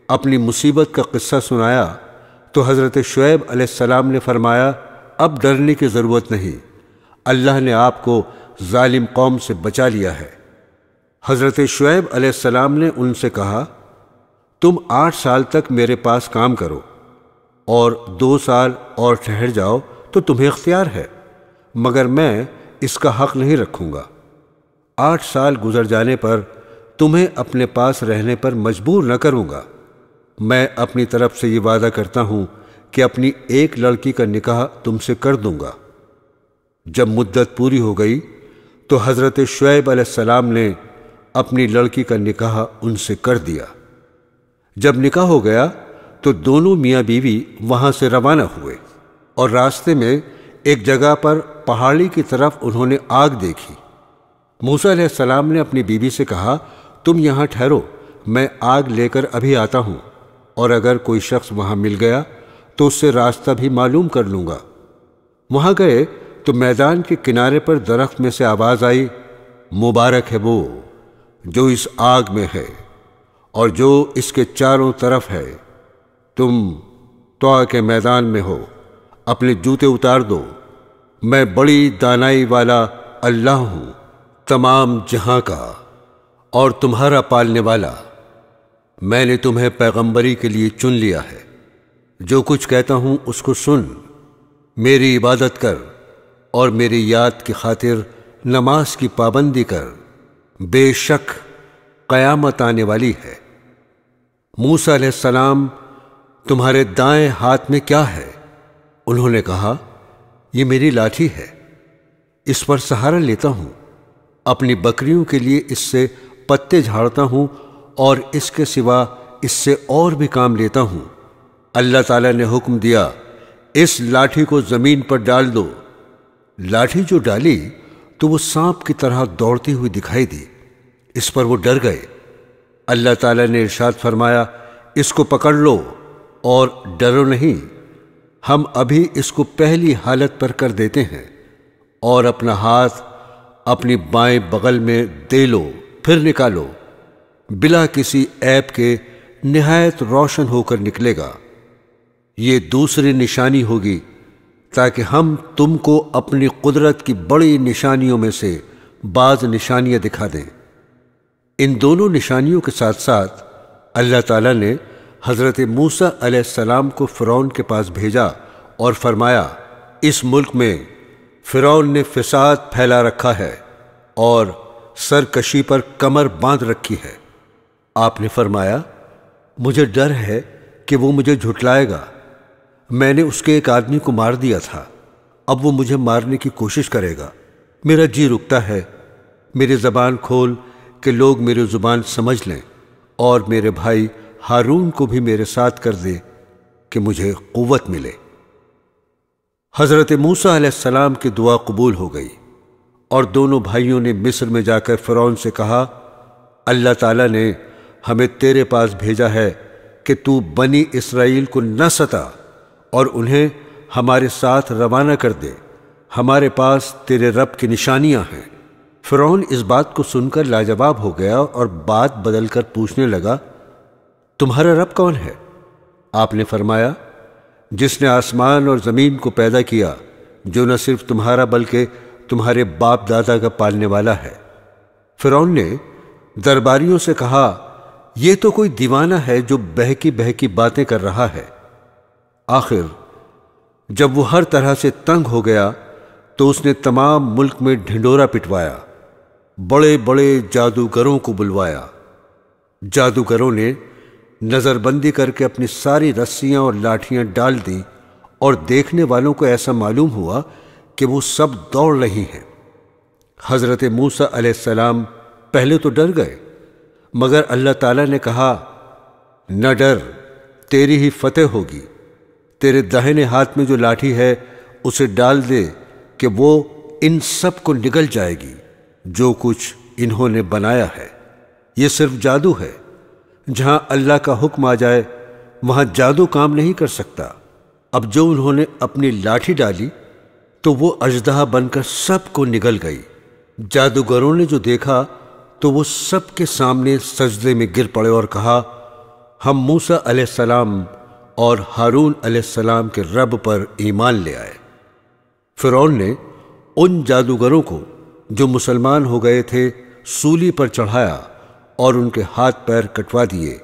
اپنی مصیبت کا قصہ سنایا تو حضرت شعیب علیہ السلام نے فرمایا، اب ڈرنے کی ضرورت نہیں، اللہ نے آپ کو ظالم قوم سے بچا لیا ہے۔ حضرت شعیب علیہ السلام نے ان سے کہا، تم 8 سال تک میرے پاس کام کرو اور 2 سال اور ٹھہر جاؤ تو تمہیں اختیار ہے، مگر میں اس کا حق نہیں رکھوں گا۔ 8 سال گزر جانے پر تمہیں اپنے پاس رہنے پر مجبور نہ کروں گا۔ میں اپنی طرف سے یہ وعدہ کرتا ہوں کہ اپنی ایک لڑکی کا نکاح تم سے کر دوں گا۔ جب مدت پوری ہو گئی تو حضرت شعیب علیہ السلام نے اپنی لڑکی کا نکاح ان سے کر دیا۔ جب نکاح ہو گیا تو دونوں میاں بیوی وہاں سے روانہ ہوئے اور راستے میں ایک جگہ پر پہاڑی کی طرف انہوں نے آگ دیکھی۔ موسیٰ علیہ السلام نے اپنی بیوی سے کہا، تم یہاں ٹھہرو، میں آگ لے کر ابھی آتا ہوں، اور اگر کوئی شخص وہاں مل گیا تو اس سے راستہ بھی معلوم کر لوں گا۔ وہاں گئے تو میدان کے کنارے پر درخت میں سے آواز آئی، مبارک ہے وہ جو اس آگ میں ہے اور جو اس کے چاروں طرف ہے۔ تم طوع کے میدان میں ہو، اپنے جوتے اتار دو، میں بڑی دانائی والا اللہ ہوں، تمام جہاں کا اور تمہارا پالنے والا۔ میں نے تمہیں پیغمبری کے لیے چن لیا ہے، جو کچھ کہتا ہوں اس کو سن۔ میری عبادت کر اور میری یاد کی خاطر نماز کی پابندی کر، بے شک قیامت آنے والی ہے۔ موسیٰ علیہ السلام، تمہارے دائیں ہاتھ میں کیا ہے؟ انہوں نے کہا، یہ میری لاٹھی ہے، اس پر سہارا لیتا ہوں، اپنی بکریوں کے لیے اس سے پتے جھاڑتا ہوں اور اس کے سوا اس سے اور بھی کام لیتا ہوں۔ اللہ تعالیٰ نے حکم دیا، اس لاٹھی کو زمین پر ڈال دو۔ لاٹھی جو ڈالی تو وہ سانپ کی طرح دوڑتی ہوئی دکھائی دی۔ اس پر وہ ڈر گئے۔ اللہ تعالیٰ نے ارشاد فرمایا، اس کو پکڑ لو اور ڈرو نہیں، ہم ابھی اس کو پہلی حالت پر کر دیتے ہیں، اور اپنا ہاتھ اپنی بائیں بغل میں دے لو، پھر نکالو، بلا کسی عیب کے نہایت روشن ہو کر نکلے گا۔ یہ دوسری نشانی ہوگی تاکہ ہم تم کو اپنی قدرت کی بڑی نشانیوں میں سے بعض نشانیاں دکھا دیں۔ ان دونوں نشانیوں کے ساتھ ساتھ اللہ تعالیٰ نے حضرت موسیٰ علیہ السلام کو فرعون کے پاس بھیجا اور فرمایا، اس ملک میں فرعون نے فساد پھیلا رکھا ہے اور سرکشی پر کمر باندھ رکھی ہے۔ آپ نے فرمایا، مجھے ڈر ہے کہ وہ مجھے جھٹلائے گا۔ میں نے اس کے ایک آدمی کو مار دیا تھا، اب وہ مجھے مارنے کی کوشش کرے گا۔ میرا جی رکتا ہے، میری زبان کھول کہ لوگ میری زبان سمجھ لیں، اور میرے بھائی ہارون کو بھی میرے ساتھ کر دے کہ مجھے قوت ملے۔ حضرت موسیٰ علیہ السلام کی دعا قبول ہو گئی، اور دونوں بھائیوں نے مصر میں جا کر فرعون سے کہا، اللہ تعالیٰ نے ہمیں تیرے پاس بھیجا ہے کہ تو بنی اسرائیل کو نہ ستا اور انہیں ہمارے ساتھ روانہ کر دے، ہمارے پاس تیرے رب کی نشانیاں ہیں۔ فرعون اس بات کو سن کر لاجواب ہو گیا اور بات بدل کر پوچھنے لگا، تمہارا رب کون ہے؟ آپ نے فرمایا، جس نے آسمان اور زمین کو پیدا کیا، جو نہ صرف تمہارا بلکہ تمہارے باپ دادا کا پالنے والا ہے۔ فرعون نے درباریوں سے کہا، یہ تو کوئی دیوانہ ہے جو بہکی بہکی باتیں کر رہا ہے۔ آخر جب وہ ہر طرح سے تنگ ہو گیا تو اس نے تمام ملک میں ڈھنڈورا پٹوایا، بڑے بڑے جادوگروں کو بلوایا۔ جادوگروں نے نظر بندی کر کے اپنی ساری رسیاں اور لاٹھیاں ڈال دیں، اور دیکھنے والوں کو ایسا معلوم ہوا کہ وہ سب دوڑ رہی ہیں۔ حضرت موسیٰ علیہ السلام پہلے تو ڈر گئے، مگر اللہ تعالیٰ نے کہا، نہ ڈر، تیری ہی فتح ہوگی۔ تیرے داہنے ہاتھ میں جو لاٹھی ہے اسے ڈال دے کہ وہ ان سب کو نگل جائے گی جو کچھ انہوں نے بنایا ہے۔ یہ صرف جادو ہے، جہاں اللہ کا حکم آ جائے وہاں جادو کام نہیں کر سکتا۔ اب جو انہوں نے اپنی لاٹھی ڈالی تو وہ اژدہا بن کر سب کو نگل گئی۔ جادوگروں نے جو دیکھا تو وہ سب کے سامنے سجدے میں گر پڑے اور کہا، ہم موسیٰ علیہ السلام اور ہارون علیہ السلام کے رب پر ایمان لے آئے۔ فرعون نے ان جادوگروں کو جو مسلمان ہو گئے تھے سولی پر چڑھایا اور ان کے ہاتھ پیر کٹوا دیے۔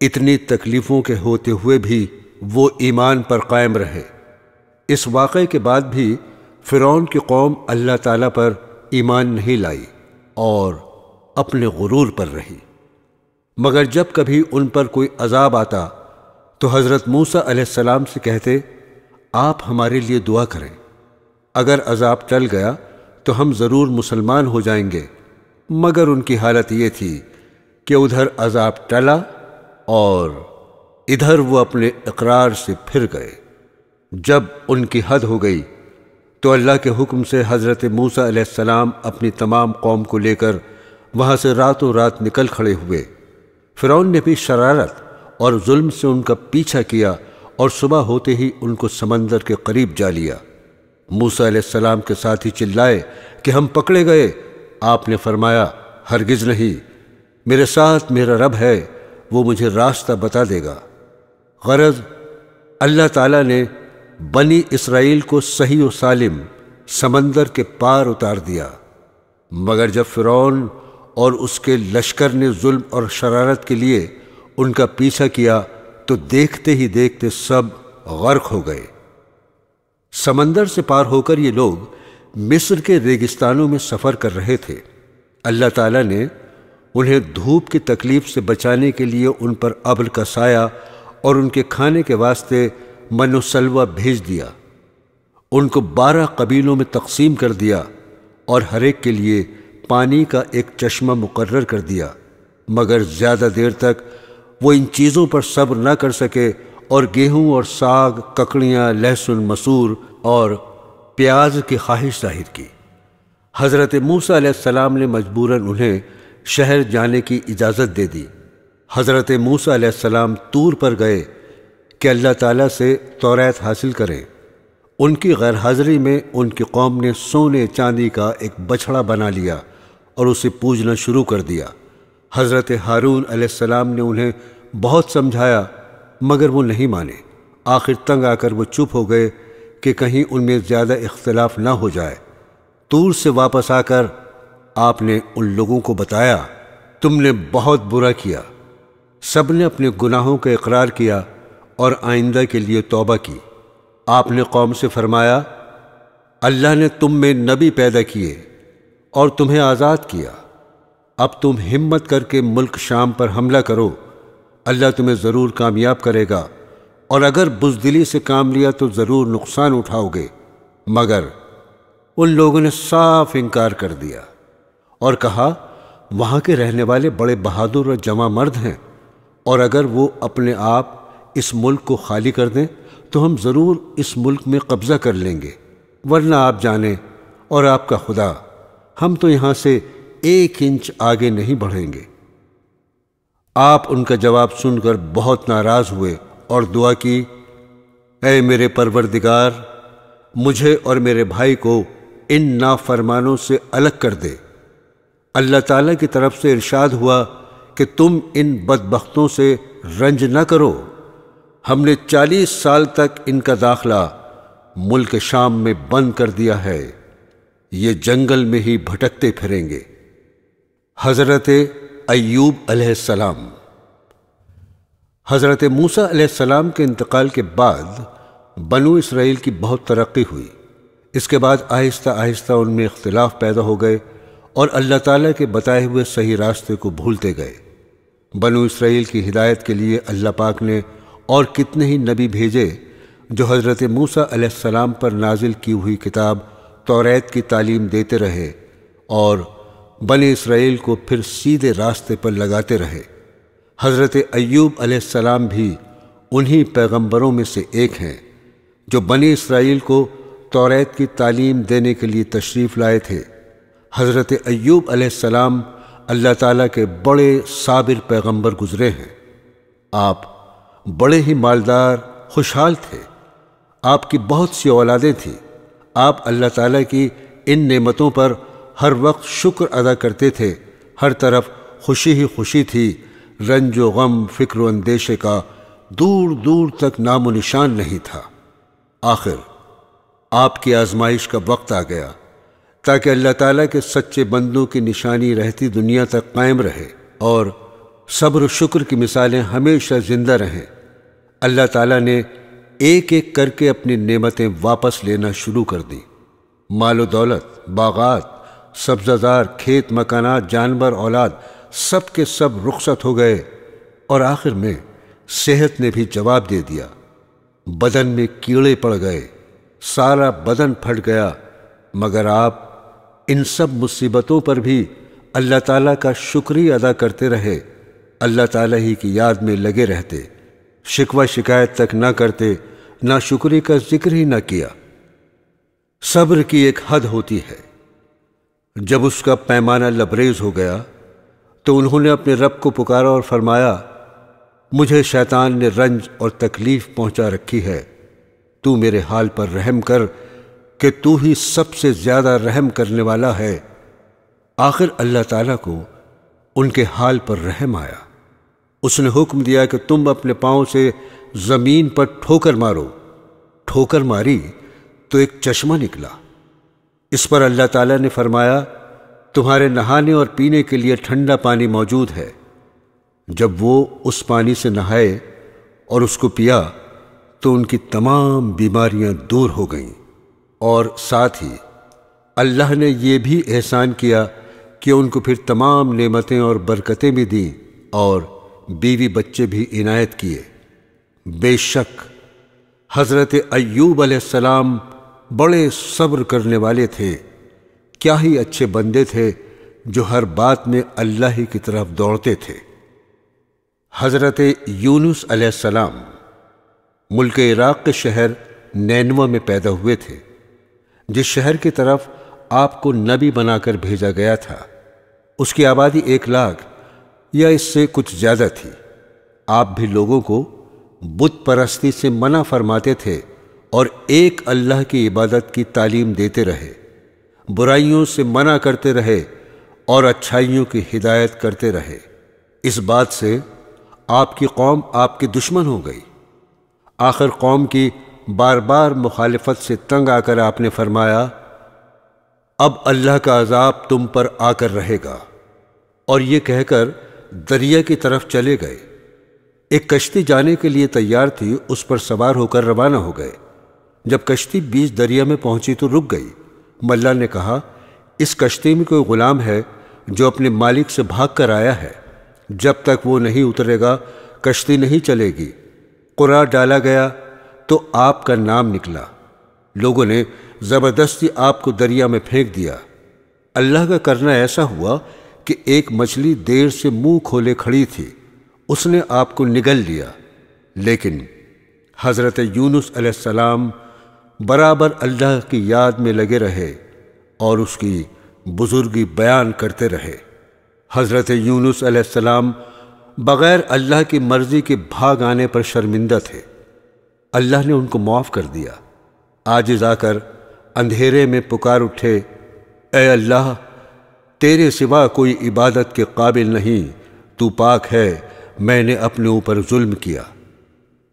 اتنی تکلیفوں کے ہوتے ہوئے بھی وہ ایمان پر قائم رہے۔ اس واقعے کے بعد بھی فرعون کی قوم اللہ تعالیٰ پر ایمان نہیں لائی اور اپنے غرور پر رہی، مگر جب کبھی ان پر کوئی عذاب آتا تو حضرت موسیٰ علیہ السلام سے کہتے، آپ ہمارے لیے دعا کریں، اگر عذاب ٹل گیا تو ہم ضرور مسلمان ہو جائیں گے۔ مگر ان کی حالت یہ تھی کہ ادھر عذاب ٹلا اور ادھر وہ اپنے اقرار سے پھر گئے۔ جب ان کی حد ہو گئی تو اللہ کے حکم سے حضرت موسیٰ علیہ السلام اپنی تمام قوم کو لے کر وہاں سے راتوں رات نکل کھڑے ہوئے۔ فرعون نے بھی شرارت اور ظلم سے ان کا پیچھا کیا اور صبح ہوتے ہی ان کو سمندر کے قریب جا لیا۔ موسیٰ علیہ السلام کے ساتھی چلائے کہ ہم پکڑے گئے۔ آپ نے فرمایا، ہرگز نہیں، میرے ساتھ میرا رب ہے، وہ مجھے راستہ بتا دے گا۔ غرض اللہ تعالیٰ نے بنی اسرائیل کو صحیح و سالم سمندر کے پار اتار دیا، مگر جب فرعون اور اس کے لشکر نے ظلم اور شرارت کے لیے ان کا پیچھا کیا تو دیکھتے ہی دیکھتے سب غرق ہو گئے۔ سمندر سے پار ہو کر یہ لوگ مصر کے ریگستانوں میں سفر کر رہے تھے۔ اللہ تعالیٰ نے انہیں دھوپ کی تکلیف سے بچانے کے لیے ان پر ابر کا سایہ اور ان کے کھانے کے واسطے من و سلوہ بھیج دیا۔ ان کو 12 قبیلوں میں تقسیم کر دیا اور ہر ایک کے لیے پانی کا ایک چشمہ مقرر کر دیا، مگر زیادہ دیر تک وہ ان چیزوں پر صبر نہ کر سکے اور گیہوں اور ساگ، ککڑیاں، لہسن، مسور اور پیاز کی خواہش ظاہر کی۔ حضرت موسیٰ علیہ السلام نے مجبوراً انہیں شہر جانے کی اجازت دے دی۔ حضرت موسیٰ علیہ السلام طور پر گئے کہ اللہ تعالیٰ سے توریت حاصل کریں۔ ان کی غیر حاضری میں ان کی قوم نے سونے چاندی کا ایک بچھڑا بنا لیا اور اسے پوجنا شروع کر دیا۔ حضرت ہارون علیہ السلام نے انہیں بہت سمجھایا مگر وہ نہیں مانے۔ آخر تنگ آ کر وہ چپ ہو گئے کہ کہیں ان میں زیادہ اختلاف نہ ہو جائے۔ طور سے واپس آ کر آپ نے ان لوگوں کو بتایا، تم نے بہت برا کیا۔ سب نے اپنے گناہوں کا اقرار کیا اور آئندہ کے لیے توبہ کی۔ آپ نے قوم سے فرمایا، اللہ نے تم میں نبی پیدا کیے اور تمہیں آزاد کیا۔ اب تم ہمت کر کے ملک شام پر حملہ کرو، اللہ تمہیں ضرور کامیاب کرے گا، اور اگر بزدلی سے کام لیا تو ضرور نقصان اٹھاؤ گے۔ مگر ان لوگوں نے صاف انکار کر دیا اور کہا، وہاں کے رہنے والے بڑے بہادر اور جواں مرد ہیں، اور اگر وہ اپنے آپ اس ملک کو خالی کر دیں تو ہم ضرور اس ملک میں قبضہ کر لیں گے، ورنہ آپ جانیں اور آپ کا خدا، ہم تو یہاں سے 1 انچ آگے نہیں بڑھیں گے۔ آپ ان کا جواب سن کر بہت ناراض ہوئے اور دعا کی، اے میرے پروردگار، مجھے اور میرے بھائی کو ان نافرمانوں سے الگ کر دے۔ اللہ تعالیٰ کی طرف سے ارشاد ہوا کہ تم ان بدبختوں سے رنج نہ کرو، ہم نے 40 سال تک ان کا داخلہ ملک شام میں بند کر دیا ہے، یہ جنگل میں ہی بھٹکتے پھریں گے۔ حضرت ایوب علیہ السلام۔ حضرت موسیٰ علیہ السلام کے انتقال کے بعد بنو اسرائیل کی بہت ترقی ہوئی۔ اس کے بعد آہستہ آہستہ ان میں اختلاف پیدا ہو گئے اور اللہ تعالیٰ کے بتائے ہوئے صحیح راستے کو بھولتے گئے۔ بنو اسرائیل کی ہدایت کے لیے اللہ پاک نے اور کتنے ہی نبی بھیجے جو حضرت موسیٰ علیہ السلام پر نازل کی ہوئی کتاب توریت کی تعلیم دیتے رہے اور بنی اسرائیل کو پھر سیدھے راستے پر لگاتے رہے۔ حضرت ایوب علیہ السلام بھی انہی پیغمبروں میں سے ایک ہیں جو بنی اسرائیل کو توریت کی تعلیم دینے کے لیے تشریف لائے تھے۔ حضرت ایوب علیہ السلام اللہ تعالیٰ کے بڑے صابر پیغمبر گزرے ہیں۔ آپ بڑے ہی مالدار، خوشحال تھے۔ آپ کی بہت سی اولادیں تھیں۔ آپ اللہ تعالیٰ کی ان نعمتوں پر ہر وقت شکر ادا کرتے تھے۔ ہر طرف خوشی ہی خوشی تھی، رنج و غم، فکر و اندیشے کا دور دور تک نام و نشان نہیں تھا۔ آخر آپ کی آزمائش کا وقت آ گیا تاکہ اللہ تعالیٰ کے سچے بندوں کی نشانی رہتی دنیا تک قائم رہے اور صبر و شکر کی مثالیں ہمیشہ زندہ رہیں۔ اللہ تعالیٰ نے ایک ایک کر کے اپنی نعمتیں واپس لینا شروع کر دیں۔ مال و دولت، باغات، سبزہ زار، کھیت مکانات، جانور، اولاد، سب کے سب رخصت ہو گئے، اور آخر میں صحت نے بھی جواب دے دیا۔ بدن میں کیڑے پڑ گئے، سارا بدن پھٹ گیا، مگر آپ ان سب مصیبتوں پر بھی اللہ تعالیٰ کا شکریہ ادا کرتے رہے، اللہ تعالیٰ ہی کی یاد میں لگے رہتے، شکوہ شکایت تک نہ کرتے، نہ شکری کا ذکر ہی نہ کیا۔ صبر کی ایک حد ہوتی ہے، جب اس کا پیمانہ لبریز ہو گیا تو انہوں نے اپنے رب کو پکارا اور فرمایا، مجھے شیطان نے رنج اور تکلیف پہنچا رکھی ہے، تو میرے حال پر رحم کر کہ تو ہی سب سے زیادہ رحم کرنے والا ہے۔ آخر اللہ تعالیٰ کو ان کے حال پر رحم آیا۔ اس نے حکم دیا کہ تم اپنے پاؤں سے زمین پر ٹھوکر مارو۔ ٹھوکر ماری تو ایک چشمہ نکلا۔ اس پر اللہ تعالیٰ نے فرمایا، تمہارے نہانے اور پینے کے لیے ٹھنڈا پانی موجود ہے۔ جب وہ اس پانی سے نہائے اور اس کو پیا تو ان کی تمام بیماریاں دور ہو گئیں۔ اور ساتھ ہی اللہ نے یہ بھی احسان کیا کہ ان کو پھر تمام نعمتیں اور برکتیں بھی دیں اور بیوی بچے بھی عنایت کیے۔ بے شک حضرت ایوب علیہ السلام بڑے صبر کرنے والے تھے، کیا ہی اچھے بندے تھے جو ہر بات میں اللہ ہی کی طرف دوڑتے تھے۔ حضرت یونس علیہ السلام ملک عراق کے شہر نینوہ میں پیدا ہوئے تھے، جس شہر کی طرف آپ کو نبی بنا کر بھیجا گیا تھا۔ اس کی آبادی 1,00,000 یا اس سے کچھ زیادہ تھی۔ آپ بھی لوگوں کو بت پرستی سے منع فرماتے تھے اور ایک اللہ کی عبادت کی تعلیم دیتے رہے، برائیوں سے منع کرتے رہے اور اچھائیوں کی ہدایت کرتے رہے۔ اس بات سے آپ کی قوم آپ کی دشمن ہو گئی۔ آخر قوم کی بار بار مخالفت سے تنگ آ کر آپ نے فرمایا، اب اللہ کا عذاب تم پر آ کر رہے گا، اور یہ کہہ کر دریا کی طرف چلے گئے۔ ایک کشتی جانے کے لیے تیار تھی، اس پر سوار ہو کر روانہ ہو گئے۔ جب کشتی بیچ دریا میں پہنچی تو رک گئی۔ ملا نے کہا، اس کشتی میں کوئی غلام ہے جو اپنے مالک سے بھاگ کر آیا ہے، جب تک وہ نہیں اترے گا کشتی نہیں چلے گی۔ قرعہ ڈالا گیا تو آپ کا نام نکلا۔ لوگوں نے زبردستی آپ کو دریا میں پھینک دیا۔ اللہ کا کرنا ایسا ہوا کہ ایک مچھلی دیر سے منہ کھولے کھڑی تھی، اس نے آپ کو نگل لیا، لیکن حضرت یونس علیہ السلام برابر اللہ کی یاد میں لگے رہے اور اس کی بزرگی بیان کرتے رہے۔ حضرت یونس علیہ السلام بغیر اللہ کی مرضی کے بھاگ آنے پر شرمندہ تھے۔ اللہ نے ان کو معاف کر دیا۔ عاجز آ کر اندھیرے میں پکار اٹھے، اے اللہ، تیرے سوا کوئی عبادت کے قابل نہیں، تو پاک ہے، میں نے اپنے اوپر ظلم کیا۔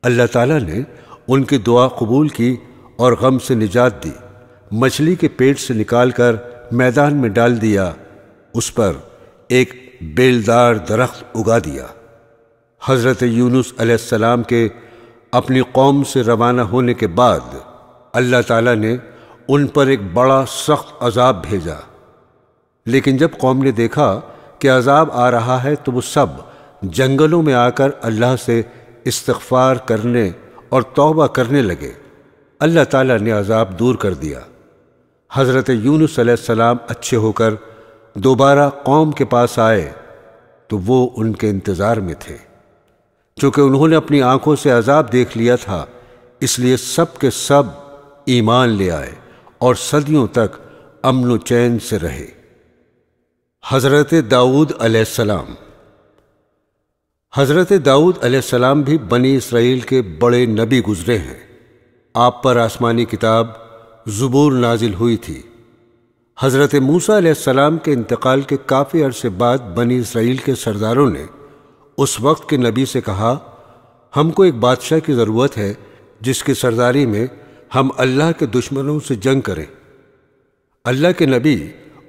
اللہ تعالیٰ نے ان کی دعا قبول کی اور غم سے نجات دی۔ مچھلی کے پیٹ سے نکال کر میدان میں ڈال دیا، اس پر ایک بیلدار درخت اگا دیا۔ حضرت یونس علیہ السلام کے اپنی قوم سے روانہ ہونے کے بعد اللہ تعالیٰ نے ان پر ایک بڑا سخت عذاب بھیجا، لیکن جب قوم نے دیکھا کہ عذاب آ رہا ہے تو وہ سب جنگلوں میں آ کر اللہ سے استغفار کرنے اور توبہ کرنے لگے۔ اللہ تعالیٰ نے عذاب دور کر دیا۔ حضرت یونس علیہ السلام اچھے ہو کر دوبارہ قوم کے پاس آئے تو وہ ان کے انتظار میں تھے۔ چونکہ انہوں نے اپنی آنکھوں سے عذاب دیکھ لیا تھا، اس لیے سب کے سب ایمان لے آئے اور صدیوں تک امن و چین سے رہے۔ حضرت داؤد علیہ السلام حضرت داؤد علیہ السلام بھی بنی اسرائیل کے بڑے نبی گزرے ہیں۔ آپ پر آسمانی کتاب زبور نازل ہوئی تھی۔ حضرت موسیٰ علیہ السلام کے انتقال کے کافی عرصے بعد بنی اسرائیل کے سرداروں نے اس وقت کے نبی سے کہا، ہم کو ایک بادشاہ کی ضرورت ہے جس کی سرداری میں ہم اللہ کے دشمنوں سے جنگ کریں۔ اللہ کے نبی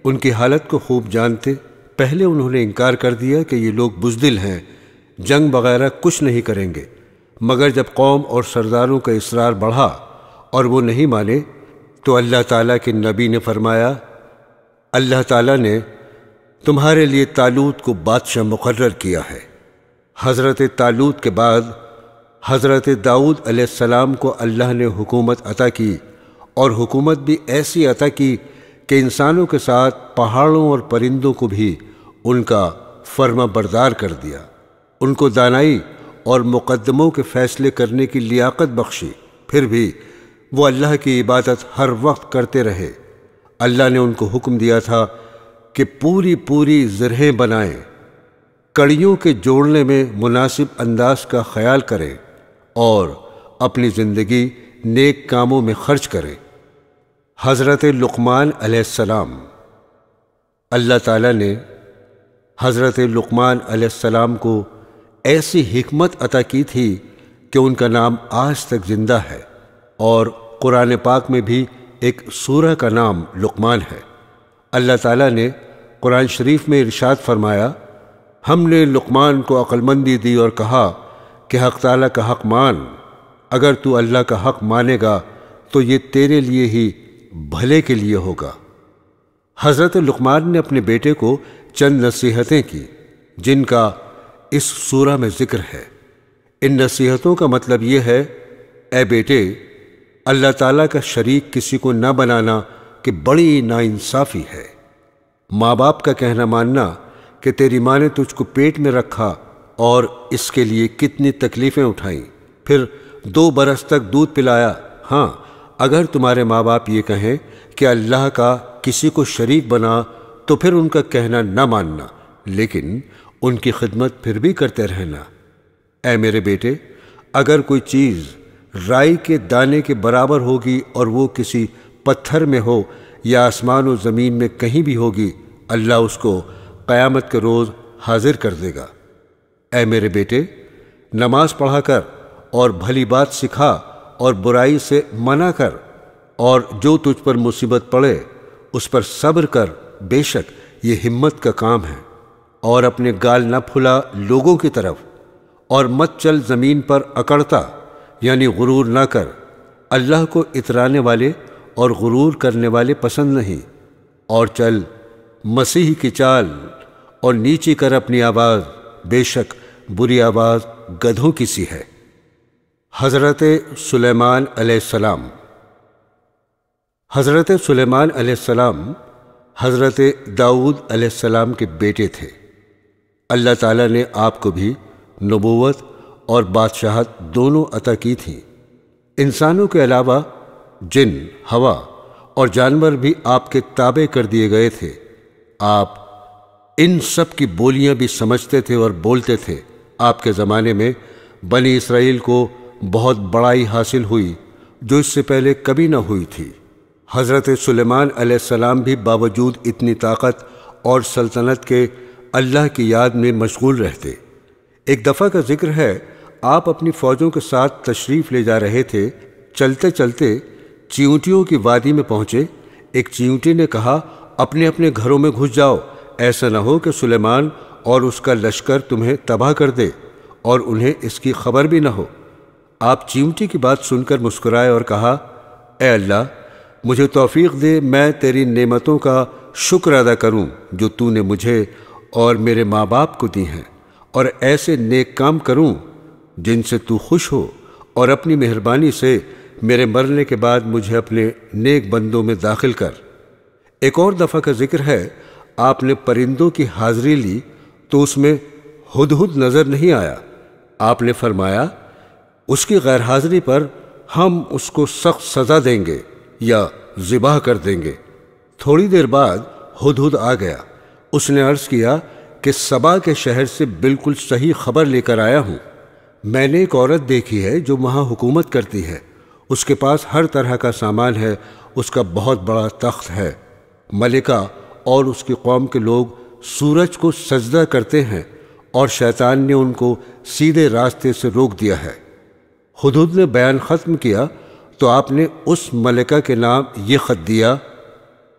ان کی حالت کو خوب جانتے، پہلے انہوں نے انکار کر دیا کہ یہ لوگ بزدل ہیں، جنگ وغیرہ کچھ نہیں کریں گے، مگر جب قوم اور سرداروں کا اصرار بڑھا اور وہ نہیں مانے تو اللہ تعالیٰ کے نبی نے فرمایا، اللہ تعالیٰ نے تمہارے لیے طالوت کو بادشاہ مقرر کیا ہے۔ حضرت طالوت کے بعد حضرت داؤد علیہ السلام کو اللہ نے حکومت عطا کی، اور حکومت بھی ایسی عطا کی کہ انسانوں کے ساتھ پہاڑوں اور پرندوں کو بھی ان کا فرما بردار کر دیا۔ ان کو دانائی اور مقدموں کے فیصلے کرنے کی لیاقت بخشی، پھر بھی وہ اللہ کی عبادت ہر وقت کرتے رہے۔ اللہ نے ان کو حکم دیا تھا کہ پوری پوری زرہیں بنائیں، کڑیوں کے جوڑنے میں مناسب انداز کا خیال کریں اور اپنی زندگی نیک کاموں میں خرچ کریں۔ حضرت لقمان علیہ السلام اللہ تعالیٰ نے حضرت لقمان علیہ السلام کو ایسی حکمت عطا کی تھی کہ ان کا نام آج تک زندہ ہے، اور قرآن پاک میں بھی ایک سورہ کا نام لقمان ہے۔ اللہ تعالیٰ نے قرآن شریف میں ارشاد فرمایا، ہم نے لقمان کو عقل مندی دی اور کہا کہ حق تعالیٰ کا حق مان، اگر تو اللہ کا حق مانے گا تو یہ تیرے لیے ہی بھلے کے لیے ہوگا۔ حضرت لقمان نے اپنے بیٹے کو چند نصیحتیں کی جن کا اس سورہ میں ذکر ہے۔ ان نصیحتوں کا مطلب یہ ہے، اے بیٹے، اللہ تعالیٰ کا شریک کسی کو نہ بنانا کہ بڑی ناانصافی ہے۔ ماں باپ کا کہنا ماننا کہ تیری ماں نے تجھ کو پیٹ میں رکھا اور اس کے لیے کتنی تکلیفیں اٹھائیں، پھر 2 برس تک دودھ پلایا۔ ہاں، اگر تمہارے ماں باپ یہ کہیں کہ اللہ کا کسی کو شریک بنا تو پھر ان کا کہنا نہ ماننا، لیکن ان کی خدمت پھر بھی کرتے رہنا۔ اے میرے بیٹے، اگر کوئی چیز رائی کے دانے کے برابر ہوگی اور وہ کسی پتھر میں ہو یا آسمان و زمین میں کہیں بھی ہوگی، اللہ اس کو قیامت کے روز حاضر کر دے گا۔ اے میرے بیٹے، نماز پڑھا کر اور بھلی بات سکھا اور برائی سے منع کر، اور جو تجھ پر مصیبت پڑے اس پر صبر کر، بے شک یہ ہمت کا کام ہے۔ اور اپنے گال نہ پھلا لوگوں کی طرف، اور مت چل زمین پر اکڑتا، یعنی غرور نہ کر۔ اللہ کو اترانے والے اور غرور کرنے والے پسند نہیں۔ اور چل مسیح کی چال اور نیچی کر اپنی آواز، بے شک بری آواز گدھوں کی سی ہے۔ حضرت سلیمان علیہ السلام۔ حضرت سلیمان علیہ السلام حضرت داؤد علیہ السلام کے بیٹے تھے۔ اللہ تعالیٰ نے آپ کو بھی نبوت اور بادشاہت دونوں عطا کی تھیں۔ انسانوں کے علاوہ جن، ہوا اور جانور بھی آپ کے تابع کر دیے گئے تھے۔ آپ ان سب کی بولیاں بھی سمجھتے تھے اور بولتے تھے۔ آپ کے زمانے میں بنی اسرائیل کو بہت بڑائی حاصل ہوئی جو اس سے پہلے کبھی نہ ہوئی تھی۔ حضرت سلیمان علیہ السلام بھی باوجود اتنی طاقت اور سلطنت کے اللہ کی یاد میں مشغول رہتے۔ ایک دفعہ کا ذکر ہے، آپ اپنی فوجوں کے ساتھ تشریف لے جا رہے تھے۔ چلتے چلتے چیونٹیوں کی وادی میں پہنچے۔ ایک چیونٹی نے کہا، اپنے اپنے گھروں میں گھس جاؤ، ایسا نہ ہو کہ سلیمان اور اس کا لشکر تمہیں تباہ کر دے اور انہیں اس کی خبر بھی نہ ہو۔ آپ چیونٹی کی بات سن کر مسکرائے اور کہا، اے اللہ، مجھے توفیق دے، میں تیری نعمتوں کا شکر ادا کروں جو تو نے مجھے اور میرے ماں باپ کو دی ہیں، اور ایسے نیک کام کروں جن سے تو خوش ہو، اور اپنی مہربانی سے میرے مرنے کے بعد مجھے اپنے نیک بندوں میں داخل کر۔ ایک اور دفعہ کا ذکر ہے، آپ نے پرندوں کی حاضری لی تو اس میں ہدہد نظر نہیں آیا۔ آپ نے فرمایا، اس کی غیر حاضری پر ہم اس کو سخت سزا دیں گے یا ذبح کر دیں گے۔ تھوڑی دیر بعد ہدہد آ گیا۔ اس نے عرض کیا کہ سبا کے شہر سے بالکل صحیح خبر لے کر آیا ہوں۔ میں نے ایک عورت دیکھی ہے جو وہاں حکومت کرتی ہے۔ اس کے پاس ہر طرح کا سامان ہے، اس کا بہت بڑا تخت ہے۔ ملکہ اور اس کی قوم کے لوگ سورج کو سجدہ کرتے ہیں، اور شیطان نے ان کو سیدھے راستے سے روک دیا ہے۔ ہدہد نے بیان ختم کیا تو آپ نے اس ملکہ کے نام یہ خط دیا،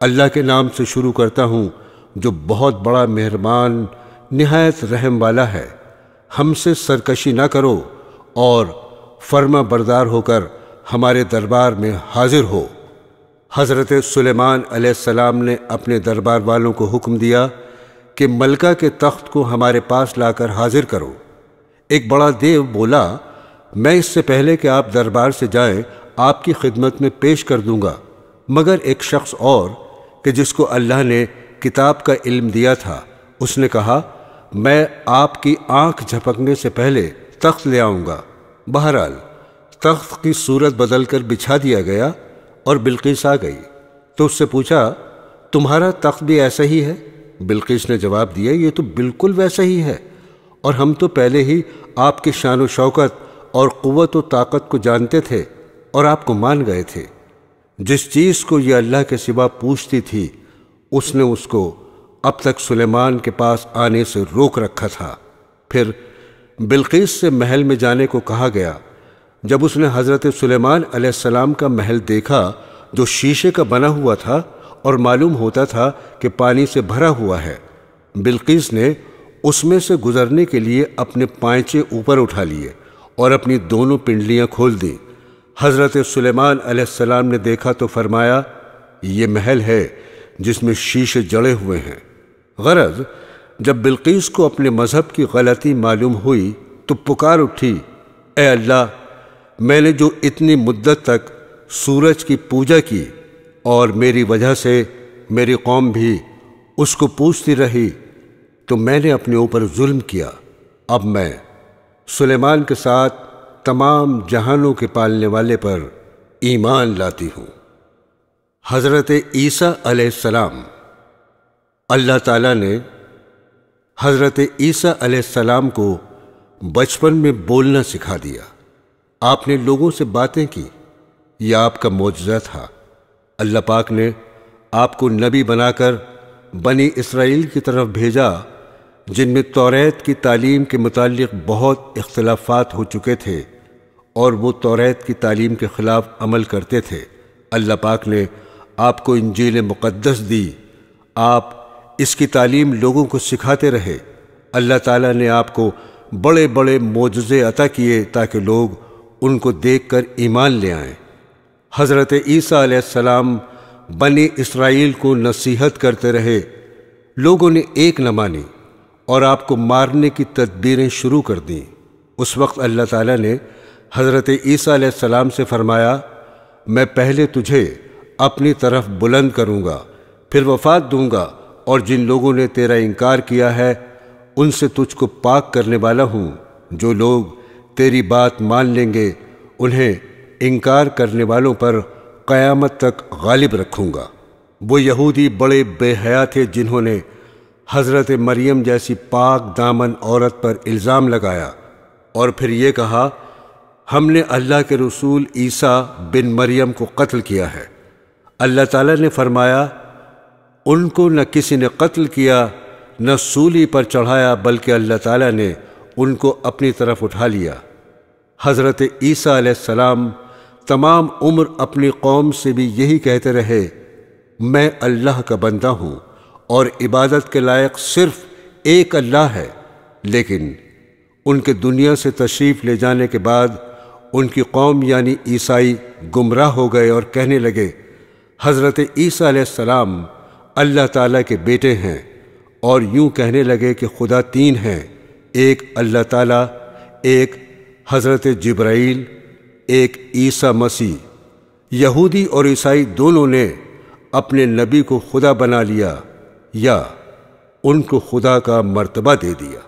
اللہ کے نام سے شروع کرتا ہوں جو بہت بڑا مہربان نہایت رحم والا ہے۔ ہم سے سرکشی نہ کرو اور فرما بردار ہو کر ہمارے دربار میں حاضر ہو۔ حضرت سلیمان علیہ السلام نے اپنے دربار والوں کو حکم دیا کہ ملکہ کے تخت کو ہمارے پاس لا کر حاضر کرو۔ ایک بڑا دیو بولا، میں اس سے پہلے کہ آپ دربار سے جائیں آپ کی خدمت میں پیش کر دوں گا، مگر ایک شخص اور کہ جس کو اللہ نے کتاب کا علم دیا تھا، اس نے کہا، میں آپ کی آنکھ جھپکنے سے پہلے تخت لے آؤں گا۔ بہرحال تخت کی صورت بدل کر بچھا دیا گیا اور بلقیس آ گئی تو اس سے پوچھا، تمہارا تخت بھی ایسا ہی ہے؟ بلقیس نے جواب دیا، یہ تو بالکل ویسا ہی ہے، اور ہم تو پہلے ہی آپ کی شان و شوکت اور قوت و طاقت کو جانتے تھے اور آپ کو مان گئے تھے۔ جس چیز کو یہ اللہ کے سوا پوچھتی تھی اس نے اس کو اب تک سلیمان کے پاس آنے سے روک رکھا تھا۔ پھر بلقیس سے محل میں جانے کو کہا گیا۔ جب اس نے حضرت سلیمان علیہ السلام کا محل دیکھا جو شیشے کا بنا ہوا تھا اور معلوم ہوتا تھا کہ پانی سے بھرا ہوا ہے، بلقیس نے اس میں سے گزرنے کے لیے اپنے پائنچے اوپر اٹھا لیے اور اپنی دونوں پنڈلیاں کھول دیں۔ حضرت سلیمان علیہ السلام نے دیکھا تو فرمایا، یہ محل ہے جس میں شیشے جڑے ہوئے ہیں۔ غرض جب بلقیس کو اپنے مذہب کی غلطی معلوم ہوئی تو پکار اٹھی، اے اللہ، میں نے جو اتنی مدت تک سورج کی پوجا کی اور میری وجہ سے میری قوم بھی اس کو پوجتی رہی تو میں نے اپنے اوپر ظلم کیا۔ اب میں سلیمان کے ساتھ تمام جہانوں کے پالنے والے پر ایمان لاتی ہوں۔ حضرت عیسیٰ علیہ السلام۔ اللہ تعالیٰ نے حضرت عیسیٰ علیہ السلام کو بچپن میں بولنا سکھا دیا۔ آپ نے لوگوں سے باتیں کی، یہ آپ کا معجزہ تھا۔ اللہ پاک نے آپ کو نبی بنا کر بنی اسرائیل کی طرف بھیجا، جن میں توریت کی تعلیم کے متعلق بہت اختلافات ہو چکے تھے اور وہ توریت کی تعلیم کے خلاف عمل کرتے تھے۔ اللہ پاک نے آپ کو انجیل مقدس دی، آپ اس کی تعلیم لوگوں کو سکھاتے رہے۔ اللہ تعالیٰ نے آپ کو بڑے بڑے معجزے عطا کیے تاکہ لوگ ان کو دیکھ کر ایمان لے آئیں۔ حضرت عیسیٰ علیہ السلام بنی اسرائیل کو نصیحت کرتے رہے، لوگوں نے ایک نہ مانی اور آپ کو مارنے کی تدبیریں شروع کر دیں۔ اس وقت اللہ تعالیٰ نے حضرت عیسیٰ علیہ السلام سے فرمایا، میں پہلے تجھے اپنی طرف بلند کروں گا، پھر وفات دوں گا، اور جن لوگوں نے تیرا انکار کیا ہے ان سے تجھ کو پاک کرنے والا ہوں۔ جو لوگ تیری بات مان لیں گے انہیں انکار کرنے والوں پر قیامت تک غالب رکھوں گا۔ وہ یہودی بڑے بے حیا تھے جنہوں نے حضرت مریم جیسی پاک دامن عورت پر الزام لگایا اور پھر یہ کہا، ہم نے اللہ کے رسول عیسیٰ بن مریم کو قتل کیا ہے۔ اللہ تعالیٰ نے فرمایا، ان کو نہ کسی نے قتل کیا نہ سولی پر چڑھایا، بلکہ اللہ تعالیٰ نے ان کو اپنی طرف اٹھا لیا۔ حضرت عیسیٰ علیہ السلام تمام عمر اپنی قوم سے بھی یہی کہتے رہے، میں اللہ کا بندہ ہوں اور عبادت کے لائق صرف ایک اللہ ہے۔ لیکن ان کے دنیا سے تشریف لے جانے کے بعد ان کی قوم یعنی عیسائی گمراہ ہو گئے اور کہنے لگے، حضرت عیسیٰ علیہ السلام اللہ تعالیٰ کے بیٹے ہیں، اور یوں کہنے لگے کہ خدا تین ہیں، ایک اللہ تعالیٰ، ایک حضرت جبرائیل، ایک عیسیٰ مسیح۔ یہودی اور عیسائی دونوں نے اپنے نبی کو خدا بنا لیا یا ان کو خدا کا مرتبہ دے دیا۔